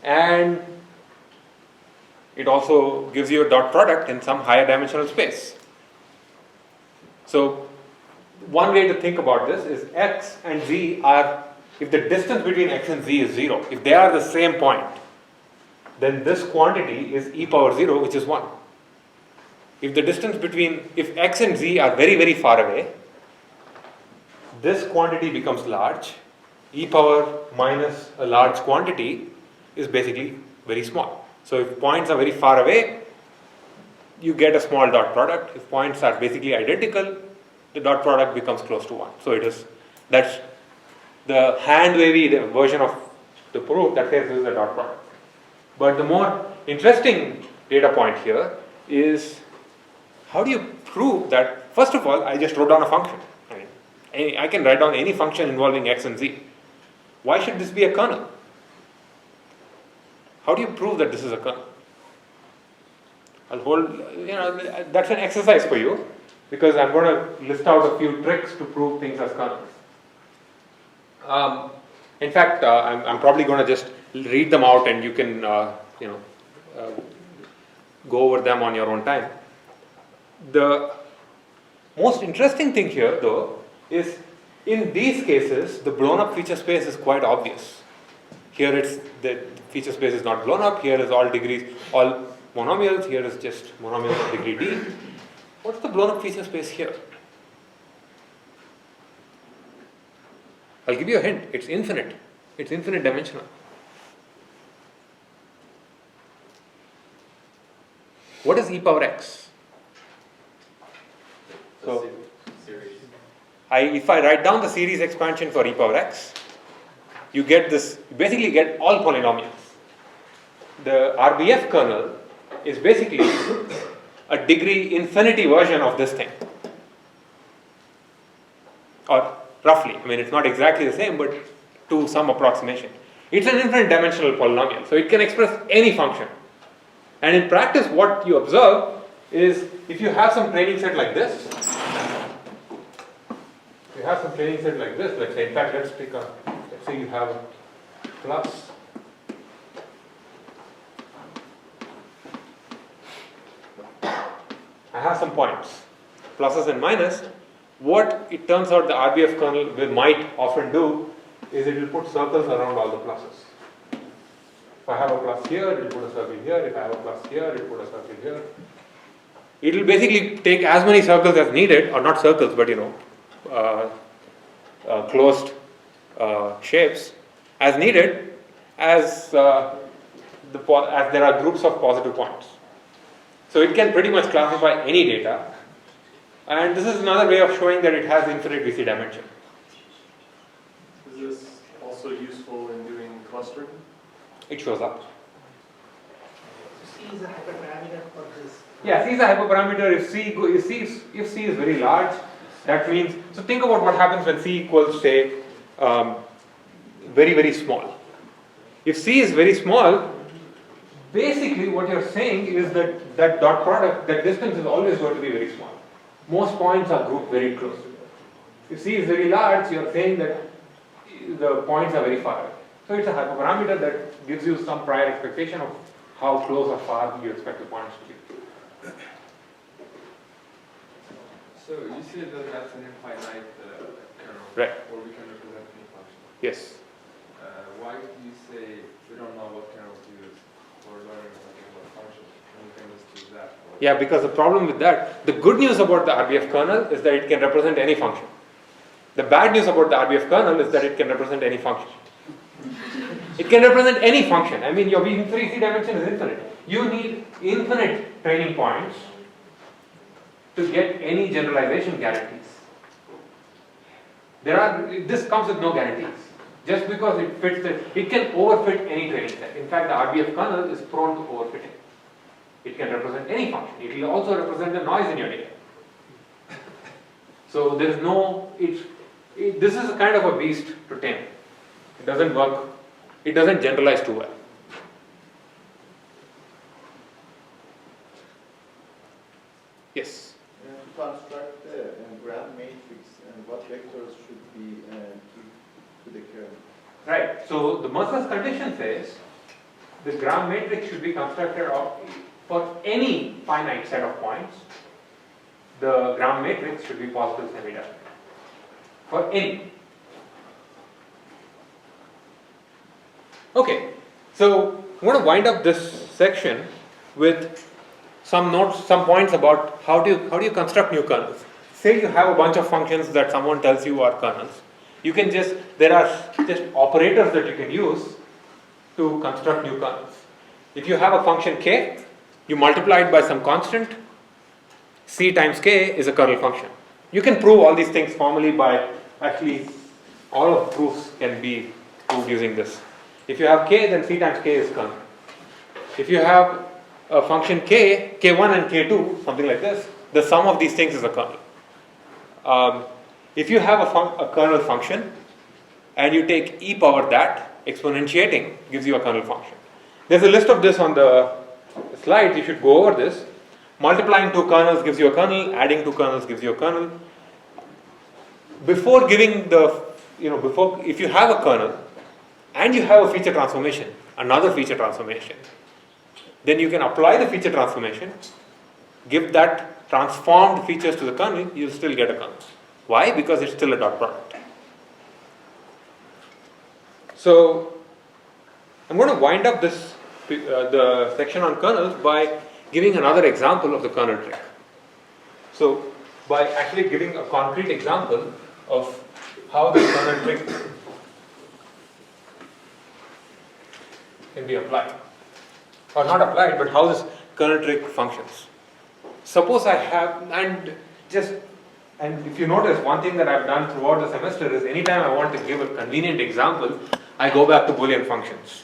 and it also gives you a dot product in some higher dimensional space. So one way to think about this is x and z are, if the distance between x and z is 0, if they are the same point, then this quantity is e power 0, which is 1. If the distance between, if x and z are very, very far away, this quantity becomes large. E power minus a large quantity is basically very small. So if points are very far away, you get a small dot product. If points are basically identical, the dot product becomes close to 1. So that's the hand wavy version of the proof that says this is a dot product. But the more interesting data point here is, how do you prove that? First of all, I just wrote down a function. I can write down any function involving x and z. Why should this be a kernel? How do you prove that this is a kernel? I'll hold, that's an exercise for you, because I'm going to list out a few tricks to prove things as kernels. In fact, I'm probably going to just read them out, and you can go over them on your own time. The most interesting thing here, though, is in these cases the blown up feature space is quite obvious. Here it's the feature space is not blown up. Here is all monomials. Here is just monomials of degree d. What's the blown up feature space here? I'll give you a hint. It's infinite. It's infinite dimensional. What is e power x? So if I write down the series expansion for e power x, you get this, you basically get all polynomials. The Rbf kernel is basically a degree infinity version of this thing. Or roughly, it's not exactly the same, but to some approximation. It's an infinite dimensional polynomial, so it can express any function. And in practice, what you observe is, if you have some training set like this, let's say, in fact, let's say you have a plus, I have some points, pluses and minus. What it turns out the Rbf kernel might often do is it will put circles around all the pluses. If I have a plus here, it will put a circle here. If I have a plus here, it will put a circle here. It will basically take as many circles as needed, or not circles, but closed shapes as needed, as there are groups of positive points. So it can pretty much classify any data, and this is another way of showing that it has infinite VC dimension. Is this also useful in doing clustering? It shows up. C is a hyperparameter for this. Yeah, C is a hyperparameter. If C is very large, that means, so think about what happens when C equals, say, very, very small. If C is very small, basically what you're saying is that dot product, that distance is always going to be very small. Most points are grouped very close. If C is very large, you're saying that the points are very far away. So it's a hyperparameter that gives you some prior expectation of how close or far you expect the points to be. So you say that that's an infinite kernel, Right. or we can represent any function. Yes. why do you say we don't know what kernel to use for learning a particular function? And you can just use that. Yeah, because the problem with that, the good news about the Rbf kernel is that it can represent any function. The bad news about the Rbf kernel is that it can represent any function. It can represent any function. I mean, your V3C dimension is infinite. You need infinite training points to get any generalization guarantees. This comes with no guarantees. Just because it fits it can overfit any training set. In fact, the Rbf kernel is prone to overfitting. It can represent any function. It will also represent the noise in your data. So there is no, this is a kind of a beast to tame. It doesn't work. It doesn't generalize too well. Yes? To construct a graph matrix, and what vectors should be to the kernel? Right. So the Mercer's condition says the gram matrix should be constructed for any finite set of points. The gram matrix should be positive semi-definite. For any. Okay. So I'm going to wind up this section with some notes, some points about how do you construct new kernels. Say you have a bunch of functions that someone tells you are kernels. You can there are just operators that you can use to construct new kernels. If you have a function k, you multiply it by some constant, c times k is a kernel function. You can prove all these things formally by actually all of the proofs can be proved using this. If you have k, then c times k is kernel. If you have a function k, k1 and k2, something like this, the sum of these things is a kernel. If you have a kernel function and you take e power that, exponentiating gives you a kernel function. There's a list of this on the slides, you should go over this. Multiplying two kernels gives you a kernel, adding two kernels gives you a kernel. Before giving if you have a kernel and you have a feature transformation, another feature transformation, then you can apply the feature transformation, give that transformed features to the kernel, you'll still get a kernel. Why? Because it's still a dot product. So I'm going to wind up this the section on kernels by giving another example of the kernel trick. So by actually giving a concrete example of how the kernel trick can be applied. Or not applied, but how this kernel trick functions. Suppose I have, and if you notice, one thing that I've done throughout the semester is anytime I want to give a convenient example, I go back to Boolean functions.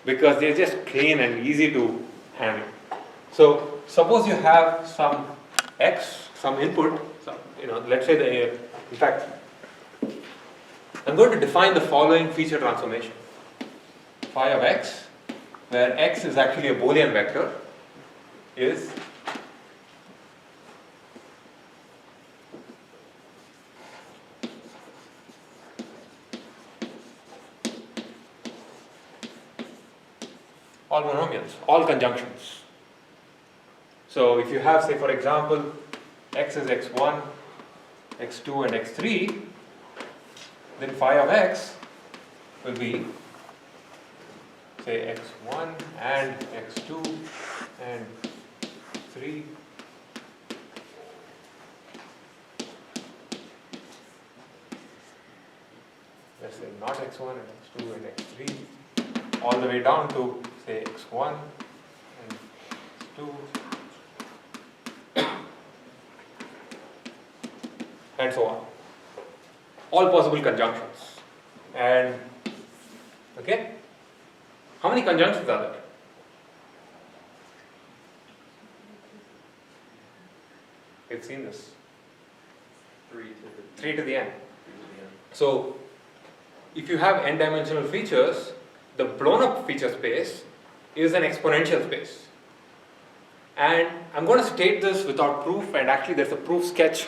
Because they're just clean and easy to handle. So suppose you have some x, some input, let's say in fact, I'm going to define the following feature transformation. Phi of x, where x is actually a Boolean vector, is all monomials, all conjunctions. So if you have, say for example, x is x1, x2 and x3, then phi of x will be, say, x1 and x2 and 3. Let's say not x1 and x2 and x3, all the way down to, say, x1 and x2 and so on. All possible conjunctions. And okay, how many conjunctions are there? We've seen this. 3 to the n. So if you have n-dimensional features, the blown up feature space is an exponential space. And I'm going to state this without proof, and actually there's a proof sketch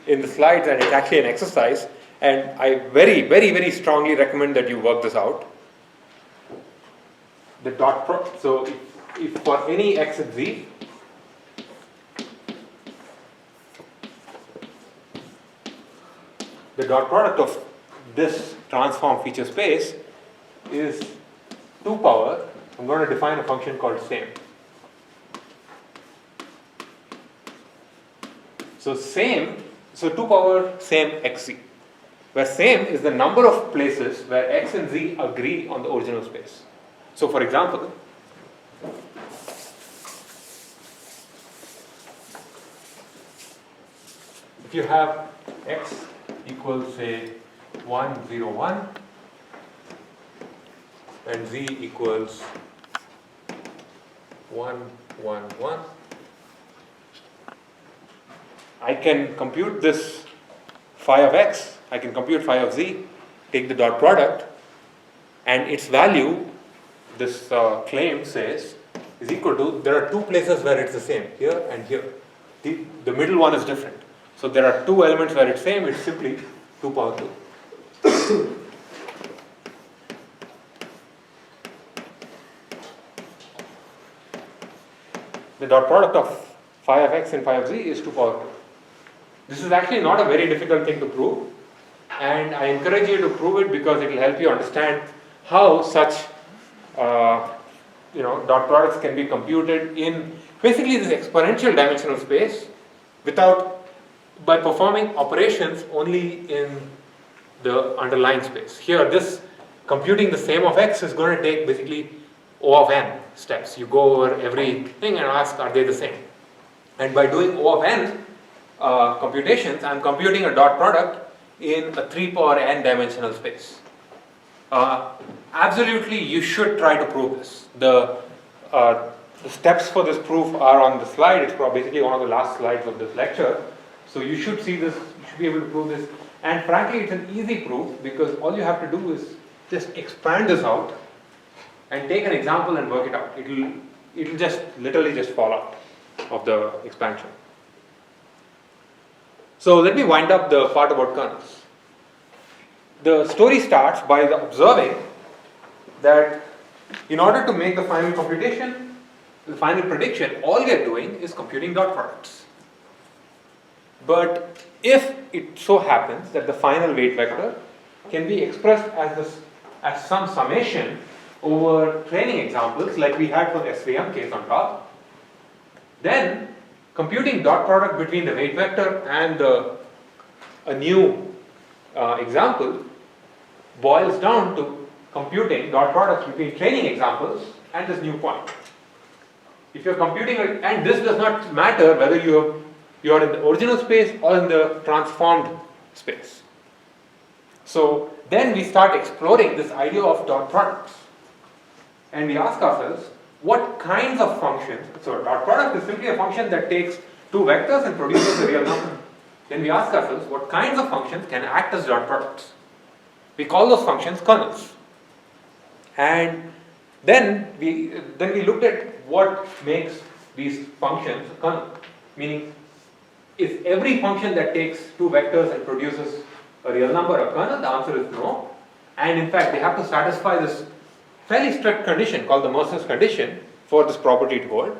in the slides and it's actually an exercise, and I very, very, very strongly recommend that you work this out. The so if for any x at z, the dot product of this transform feature space is 2 power, I'm going to define a function called same. So 2 power same xz, where same is the number of places where x and z agree on the original space. So for example, if you have x equals say 1, 0, 1 and z equals 1, 1, 1, I can compute this phi of x, I can compute phi of z, take the dot product, and its value, this claim says, is equal to, there are 2 places where it's the same, here and here. The middle one is different. So there are 2 elements where it's same, it's simply 2 power 2. The dot product of phi of x and phi of z is 2 power 2. This is actually not a very difficult thing to prove, and I encourage you to prove it because it will help you understand how such dot products can be computed in basically this exponential dimensional space by performing operations only in the underlying space. Here, this computing the same of x is going to take basically O of n steps. You go over everything and ask, are they the same? And by doing O of n computations, I am computing a dot product in a 3 power n dimensional space. Absolutely, you should try to prove this. The steps for this proof are on the slide. It's basically one of the last slides of this lecture. So you should see this, you should be able to prove this. And frankly, it's an easy proof because all you have to do is just expand this out and take an example and work it out. It'll just literally just fall out of the expansion. So let me wind up the part about kernels. The story starts by observing that in order to make the final computation, the final prediction, all we are doing is computing dot products. But if it so happens that the final weight vector can be expressed as some summation over training examples like we had for the SVM case on top, then computing dot product between the weight vector and a new example boils down to computing dot products between training examples and this new point. If you're computing, and this does not matter whether you are in the original space or in the transformed space. So then we start exploring this idea of dot products. And we ask ourselves, what kinds of functions, so a dot product is simply a function that takes 2 vectors and produces a real number. Then we ask ourselves, what kinds of functions can act as dot products? We call those functions kernels. And then we looked at what makes these functions a kernel. Meaning, is every function that takes 2 vectors and produces a real number a kernel? The answer is no. And in fact, they have to satisfy this fairly strict condition called the Mercer's condition for this property to hold.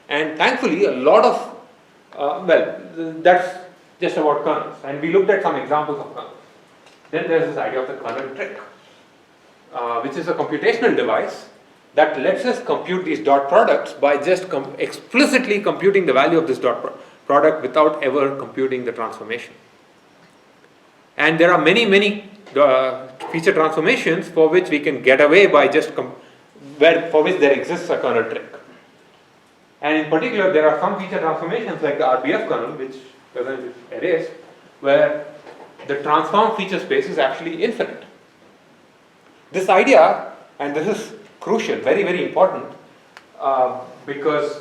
And thankfully, a lot of, that's just about kernels. And we looked at some examples of kernels. Then there's this idea of the kernel trick, which is a computational device that lets us compute these dot products by just explicitly computing the value of this dot product without ever computing the transformation. And there are many feature transformations for which we can get away by just for which there exists a kernel trick. And in particular, there are some feature transformations like the Rbf kernel, which doesn't erase, where the transform feature space is actually infinite. This idea, and this is crucial, very important, because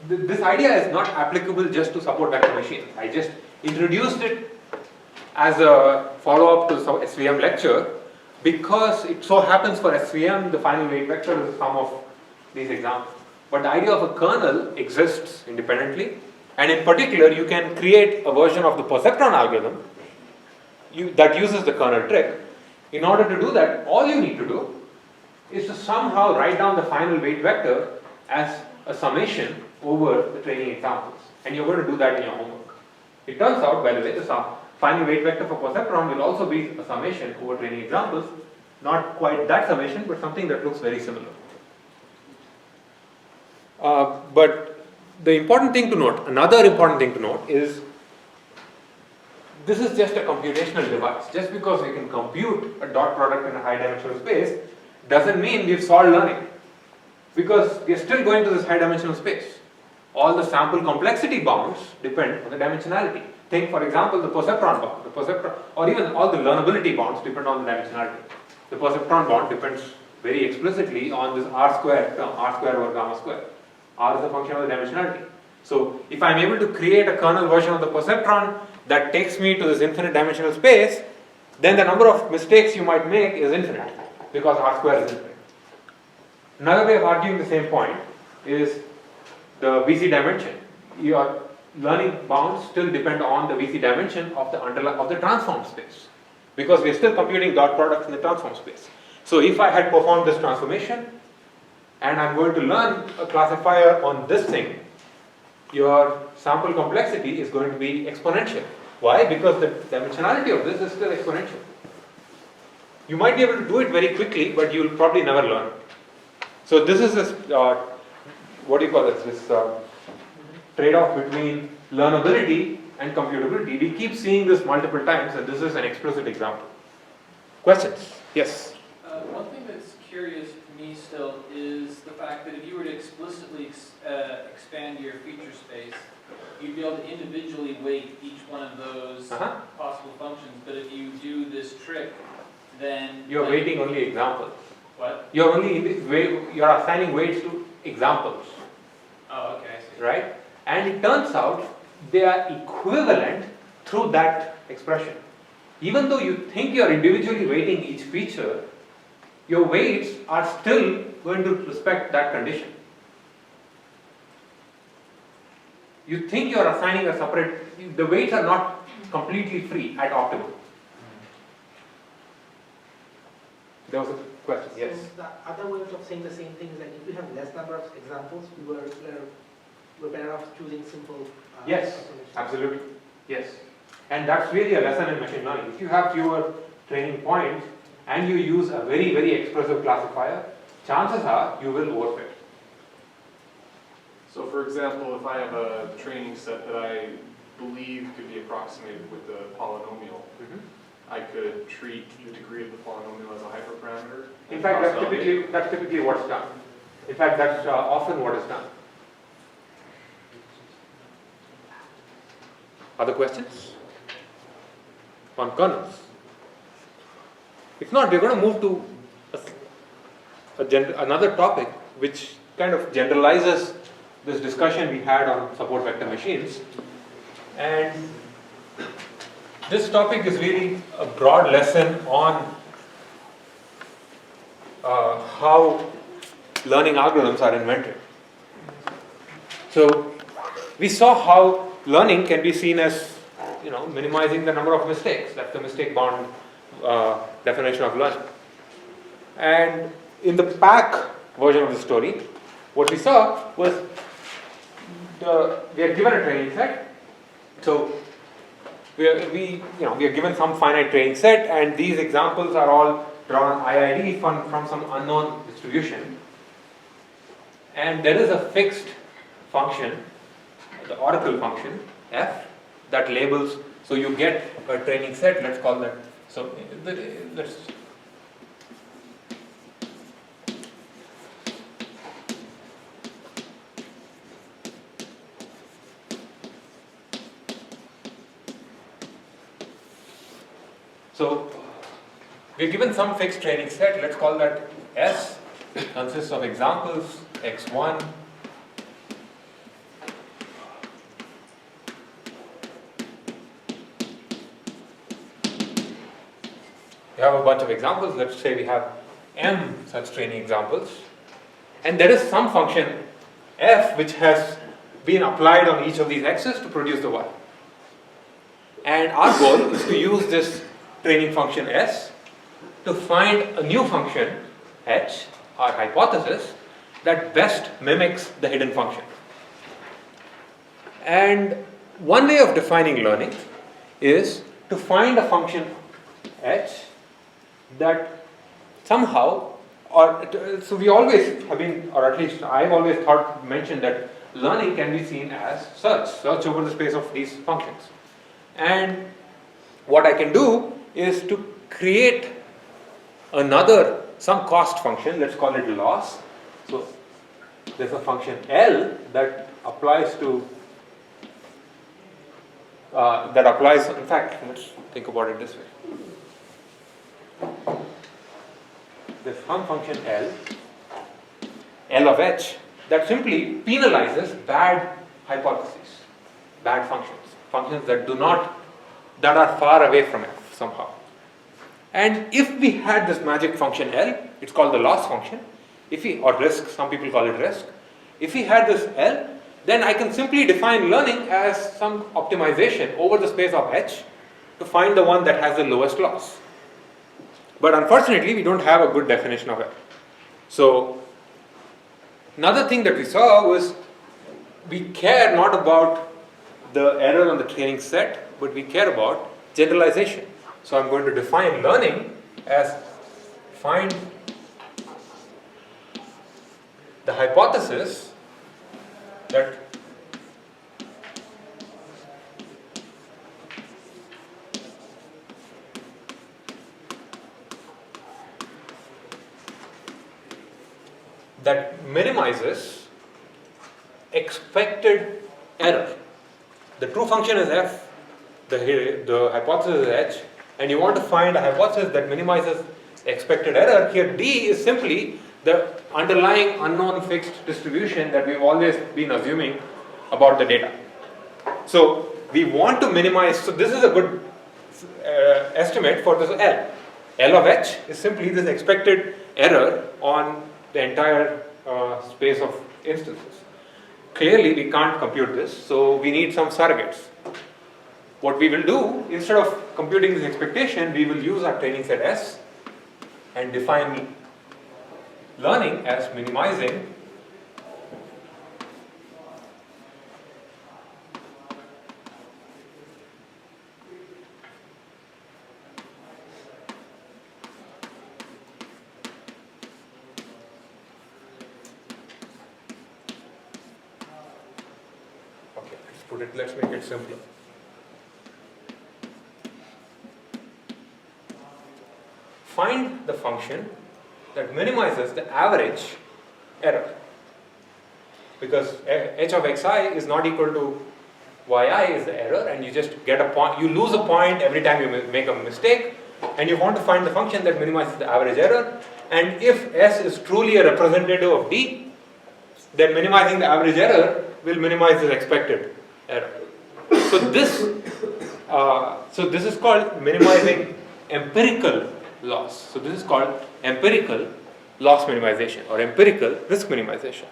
this idea is not applicable just to support vector machines. I just introduced it as a follow-up to some SVM lecture because it so happens for SVM the final weight vector is the sum of these examples. But the idea of a kernel exists independently, and in particular you can create a version of the perceptron algorithm that uses the kernel trick. In order to do that, all you need to do is to somehow write down the final weight vector as a summation over the training examples, and you're going to do that in your homework. It turns out, by the way, the final weight vector for perceptron will also be a summation over training examples. not quite that summation, but something that looks very similar. But the important thing to note, another important thing to note is this is just a computational device. Just because we can compute a dot product in a high dimensional space doesn't mean we've solved learning, because we are still going to this high dimensional space. All the sample complexity bounds depend on the dimensionality. Think, for example, the perceptron bound, or even all the learnability bounds depend on the dimensionality. The perceptron bound depends very explicitly on this R square term, R square over gamma square. R is a function of the dimensionality. So if I'm able to create a kernel version of the perceptron that takes me to this infinite dimensional space, then the number of mistakes you might make is infinite, because R square is infinite. Another way of arguing the same point is the VC dimension. Your learning bounds still depend on the VC dimension of the transform space, because we are still computing dot products in the transform space. So if I had performed this transformation and I'm going to learn a classifier on this thing, your sample complexity is going to be exponential. Why? Because the dimensionality of this is still exponential. You might be able to do it very quickly, but you will probably never learn. So this is this, what do you call this trade-off between learnability and computability. We keep seeing this multiple times, and this is an explicit example. Questions? Yes? One thing that's curious to me still is the fact that if you were to explicitly expand your feature space, you'd be able to individually weight each one of those possible functions. But if you do this trick, then you're weighting only examples. What? You're assigning weights to examples. Oh, okay, I see. Right? And it turns out they are equivalent through that expression. Even though you think you're individually weighting each feature, your weights are still going to respect that condition. You think you're assigning a separate, the weights are not completely free at optimal. There was a question, yes? So the other way of saying the same thing is that if we have less number of examples, we're better off choosing simple yes, absolutely. Yes. And that's really a lesson in machine learning. If you have fewer training points and you use a very, very expressive classifier, chances are you will overfit. So for example, if I have a training set that I believe could be approximated with the polynomial, I could treat the degree of the polynomial as a hyperparameter. In fact, that's typically what's done. In fact, that's often what is done. Other questions on kernels? If not, we're going to move to another topic which kind of generalizes this discussion we had on support vector machines. And this topic is really a broad lesson on how learning algorithms are invented. So we saw how learning can be seen as, minimizing the number of mistakes. That's the mistake bound definition of learning. And in the pack version of the story, what we saw was we are given a training set. So we are given some finite training set, and these examples are all drawn IID from some unknown distribution. And there is a fixed function, the oracle function f, that labels. So you get a training set. Let's call that. So let's. So we're given some fixed training set. Let's call that S. It consists of examples x1. We have a bunch of examples. Let's say we have m such training examples. And there is some function f which has been applied on each of these x's to produce the y. And our goal is to use this training function s to find a new function h, our hypothesis, that best mimics the hidden function. And one way of defining learning is to find a function h that somehow, so we always have been, or at least I've always mentioned that learning can be seen as search over the space of these functions. And what I can do is to create some cost function, let's call it loss. So there's a function L that applies to, in fact, let's think about it this way. There's some function L of h, that simply penalizes bad hypotheses, bad functions that are far away from f somehow. And if we had this magic function L, it's called the loss function, or risk, some people call it risk. If we had this L, then I can simply define learning as some optimization over the space of h to find the one that has the lowest loss. But unfortunately, we don't have a good definition of it. So another thing that we saw was we care not about the error on the training set, but we care about generalization. So I'm going to define learning as find the hypothesis that minimizes expected error. The true function is f, the hypothesis is h, and you want to find a hypothesis that minimizes expected error. Here D is simply the underlying unknown fixed distribution that we've always been assuming about the data. So we want to minimize, so this is a good estimate for this L. L of h is simply this expected error on the entire space of instances. Clearly we can't compute this, so we need some surrogates. What we will do, instead of computing this expectation, we will use our training set S and define learning as minimizing let's make it simpler. Find the function that minimizes the average error, because h of xi is not equal to yi is the error, and you just get a point, you lose a point every time you make a mistake, and you want to find the function that minimizes the average error. And if s is truly a representative of d, then minimizing the average error will minimize the expected error. So this is called minimizing empirical loss. So this is called empirical loss minimization or empirical risk minimization.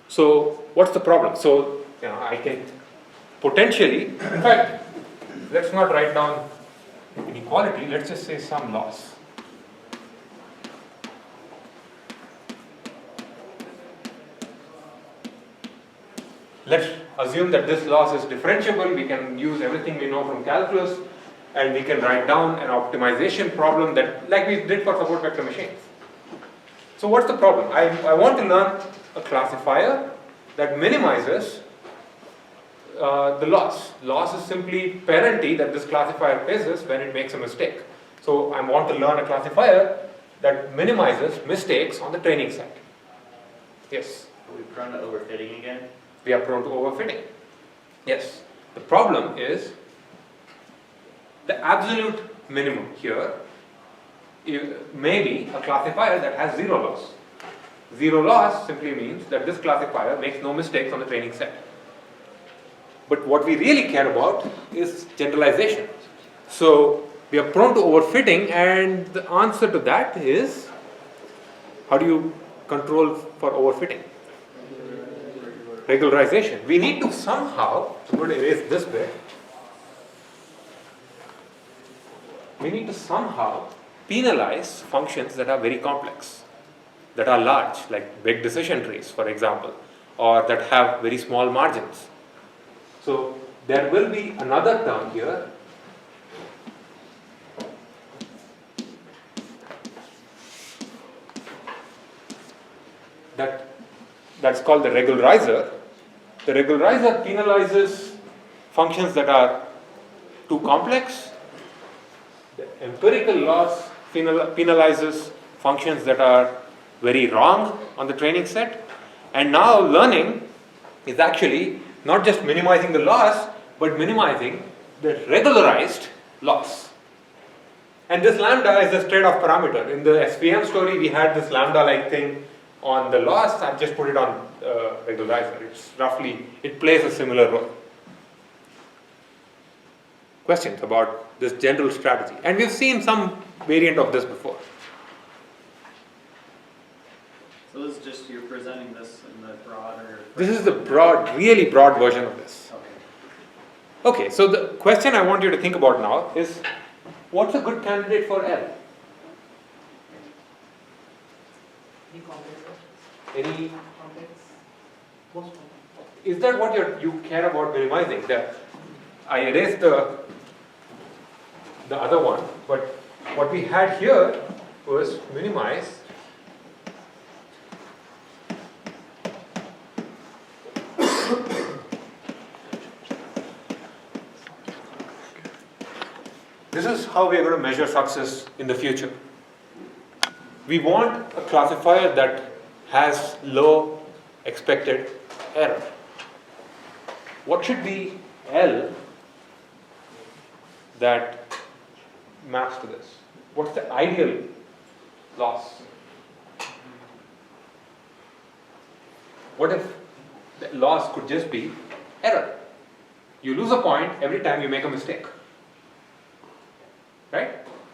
So what's the problem? So I can potentially, in fact, let's not write down inequality, let's just say some loss. Let's assume that this loss is differentiable. We can use everything we know from calculus, and we can write down an optimization problem that, like we did for support vector machines. So what's the problem? I want to learn a classifier that minimizes the loss. Loss is simply penalty that this classifier faces when it makes a mistake. So I want to learn a classifier that minimizes mistakes on the training set. Yes? Are we prone to overfitting again? We are prone to overfitting. Yes. The problem is the absolute minimum here may be a classifier that has zero loss. Zero loss simply means that this classifier makes no mistakes on the training set. But what we really care about is generalization. So we are prone to overfitting, and the answer to that is, how do you control for overfitting? Regularization. We need to somehow, I'm going to erase this bit, we need to somehow penalize functions that are very complex, that are large, like big decision trees, for example, or that have very small margins. So there will be another term here that's called the regularizer. The regularizer penalizes functions that are too complex. The empirical loss penalizes functions that are very wrong on the training set. And now learning is actually not just minimizing the loss, but minimizing the regularized loss. And this lambda is a trade-off parameter. In the SVM story, we had this lambda-like thing on the loss. I've just put it on regularizer. It's roughly, it plays a similar role. Questions about this general strategy? And we've seen some variant of this before. So this is just, you're presenting this in the broader... This is the broad, really broad version of this. Okay, so the question I want you to think about now is, what's a good candidate for L? Any complex questions? Any? Complex? Most complex. Is that what you care about minimizing? I erased the other one, but what we had here was minimize this is how we are going to measure success in the future. We want a classifier that has low expected error. What should be L that maps to this? What's the ideal loss? What if the loss could just be error? You lose a point every time you make a mistake. Right?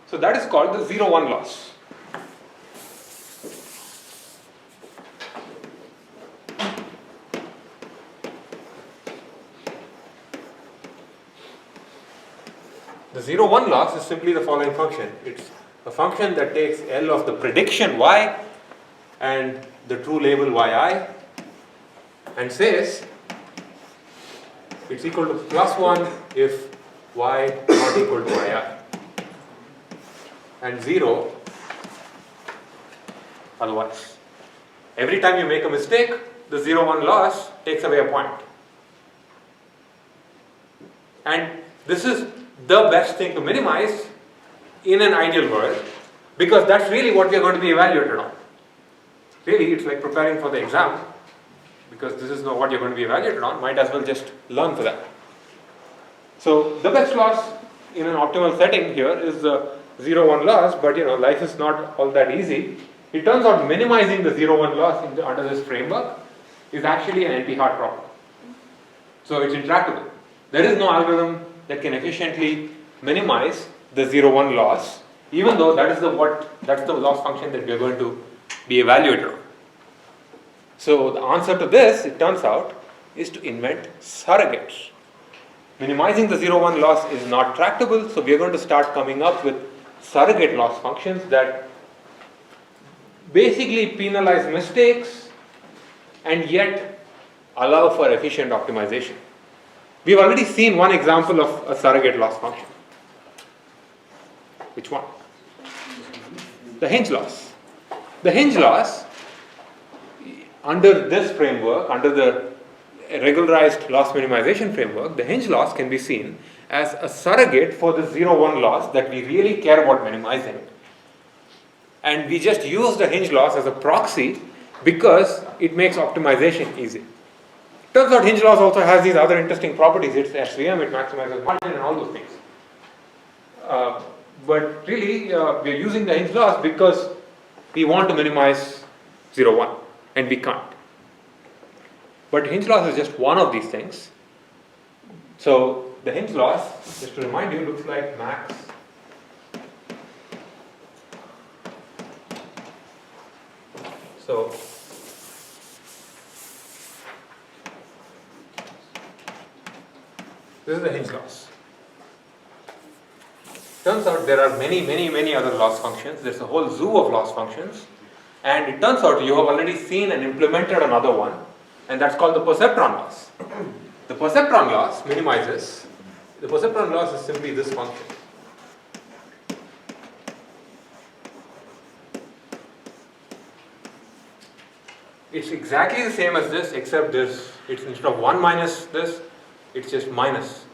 So that is called the 0-1 loss. The 0-1 loss is simply the following function. It's a function that takes L of the prediction y and the true label yi and says it's equal to +1 if y not equal to yi. And 0 otherwise. Every time you make a mistake, the 0-1 loss takes away a point. And this is the best thing to minimize in an ideal world, because that's really what we are going to be evaluated on. Really, it's like preparing for the exam, because this is not what you're going to be evaluated on. Might as well just learn for that. So the best loss in an optimal setting here is the 0-1 loss, but life is not all that easy. It turns out minimizing the 0-1 loss under this framework is actually an NP-hard problem. So it's intractable. There is no algorithm that can efficiently minimize the 0-1 loss, even though that's the loss function that we are going to be evaluated on. So the answer to this, it turns out, is to invent surrogates. Minimizing the 0-1 loss is not tractable, so we are going to start coming up with surrogate loss functions that basically penalize mistakes and yet allow for efficient optimization. We've already seen one example of a surrogate loss function. Which one? The hinge loss. The hinge loss, under this framework, under the regularized loss minimization framework, the hinge loss can be seen as a surrogate for the 0-1 loss that we really care about minimizing. And we just use the hinge loss as a proxy because it makes optimization easy. Turns out hinge loss also has these other interesting properties. It's SVM, it maximizes margin and all those things. But really, we are using the hinge loss because we want to minimize 0-1 and we can't. But hinge loss is just one of these things. So the hinge loss, just to remind you, looks like max so this is the hinge loss. Turns out there are many other loss functions. There's a whole zoo of loss functions, and it turns out you have already seen and implemented another one, and that's called the perceptron loss. The perceptron loss minimizes. The perceptron loss is simply this function. it's exactly the same as this, except this, it's instead of 1 minus this, it's just minus.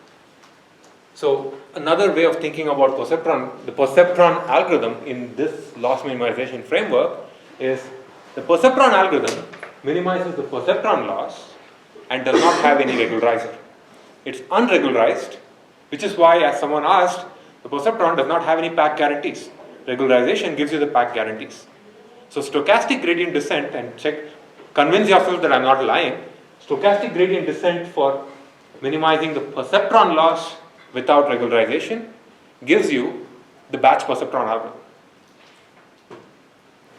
So another way of thinking about perceptron, the perceptron algorithm in this loss minimization framework is the perceptron algorithm minimizes the perceptron loss and does not have any regularizer. It's unregularized, which is why, as someone asked, the perceptron does not have any pack guarantees. Regularization gives you the pack guarantees. So stochastic gradient descent, and convince yourself that I'm not lying, stochastic gradient descent for minimizing the perceptron loss without regularization gives you the batch perceptron algorithm.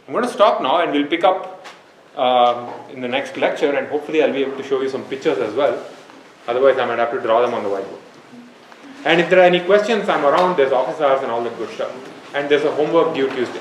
I'm going to stop now and we'll pick up in the next lecture, and hopefully I'll be able to show you some pictures as well. Otherwise I might have to draw them on the whiteboard. And if there are any questions, I'm around, there's office hours and all that good stuff. And there's a homework due Tuesday.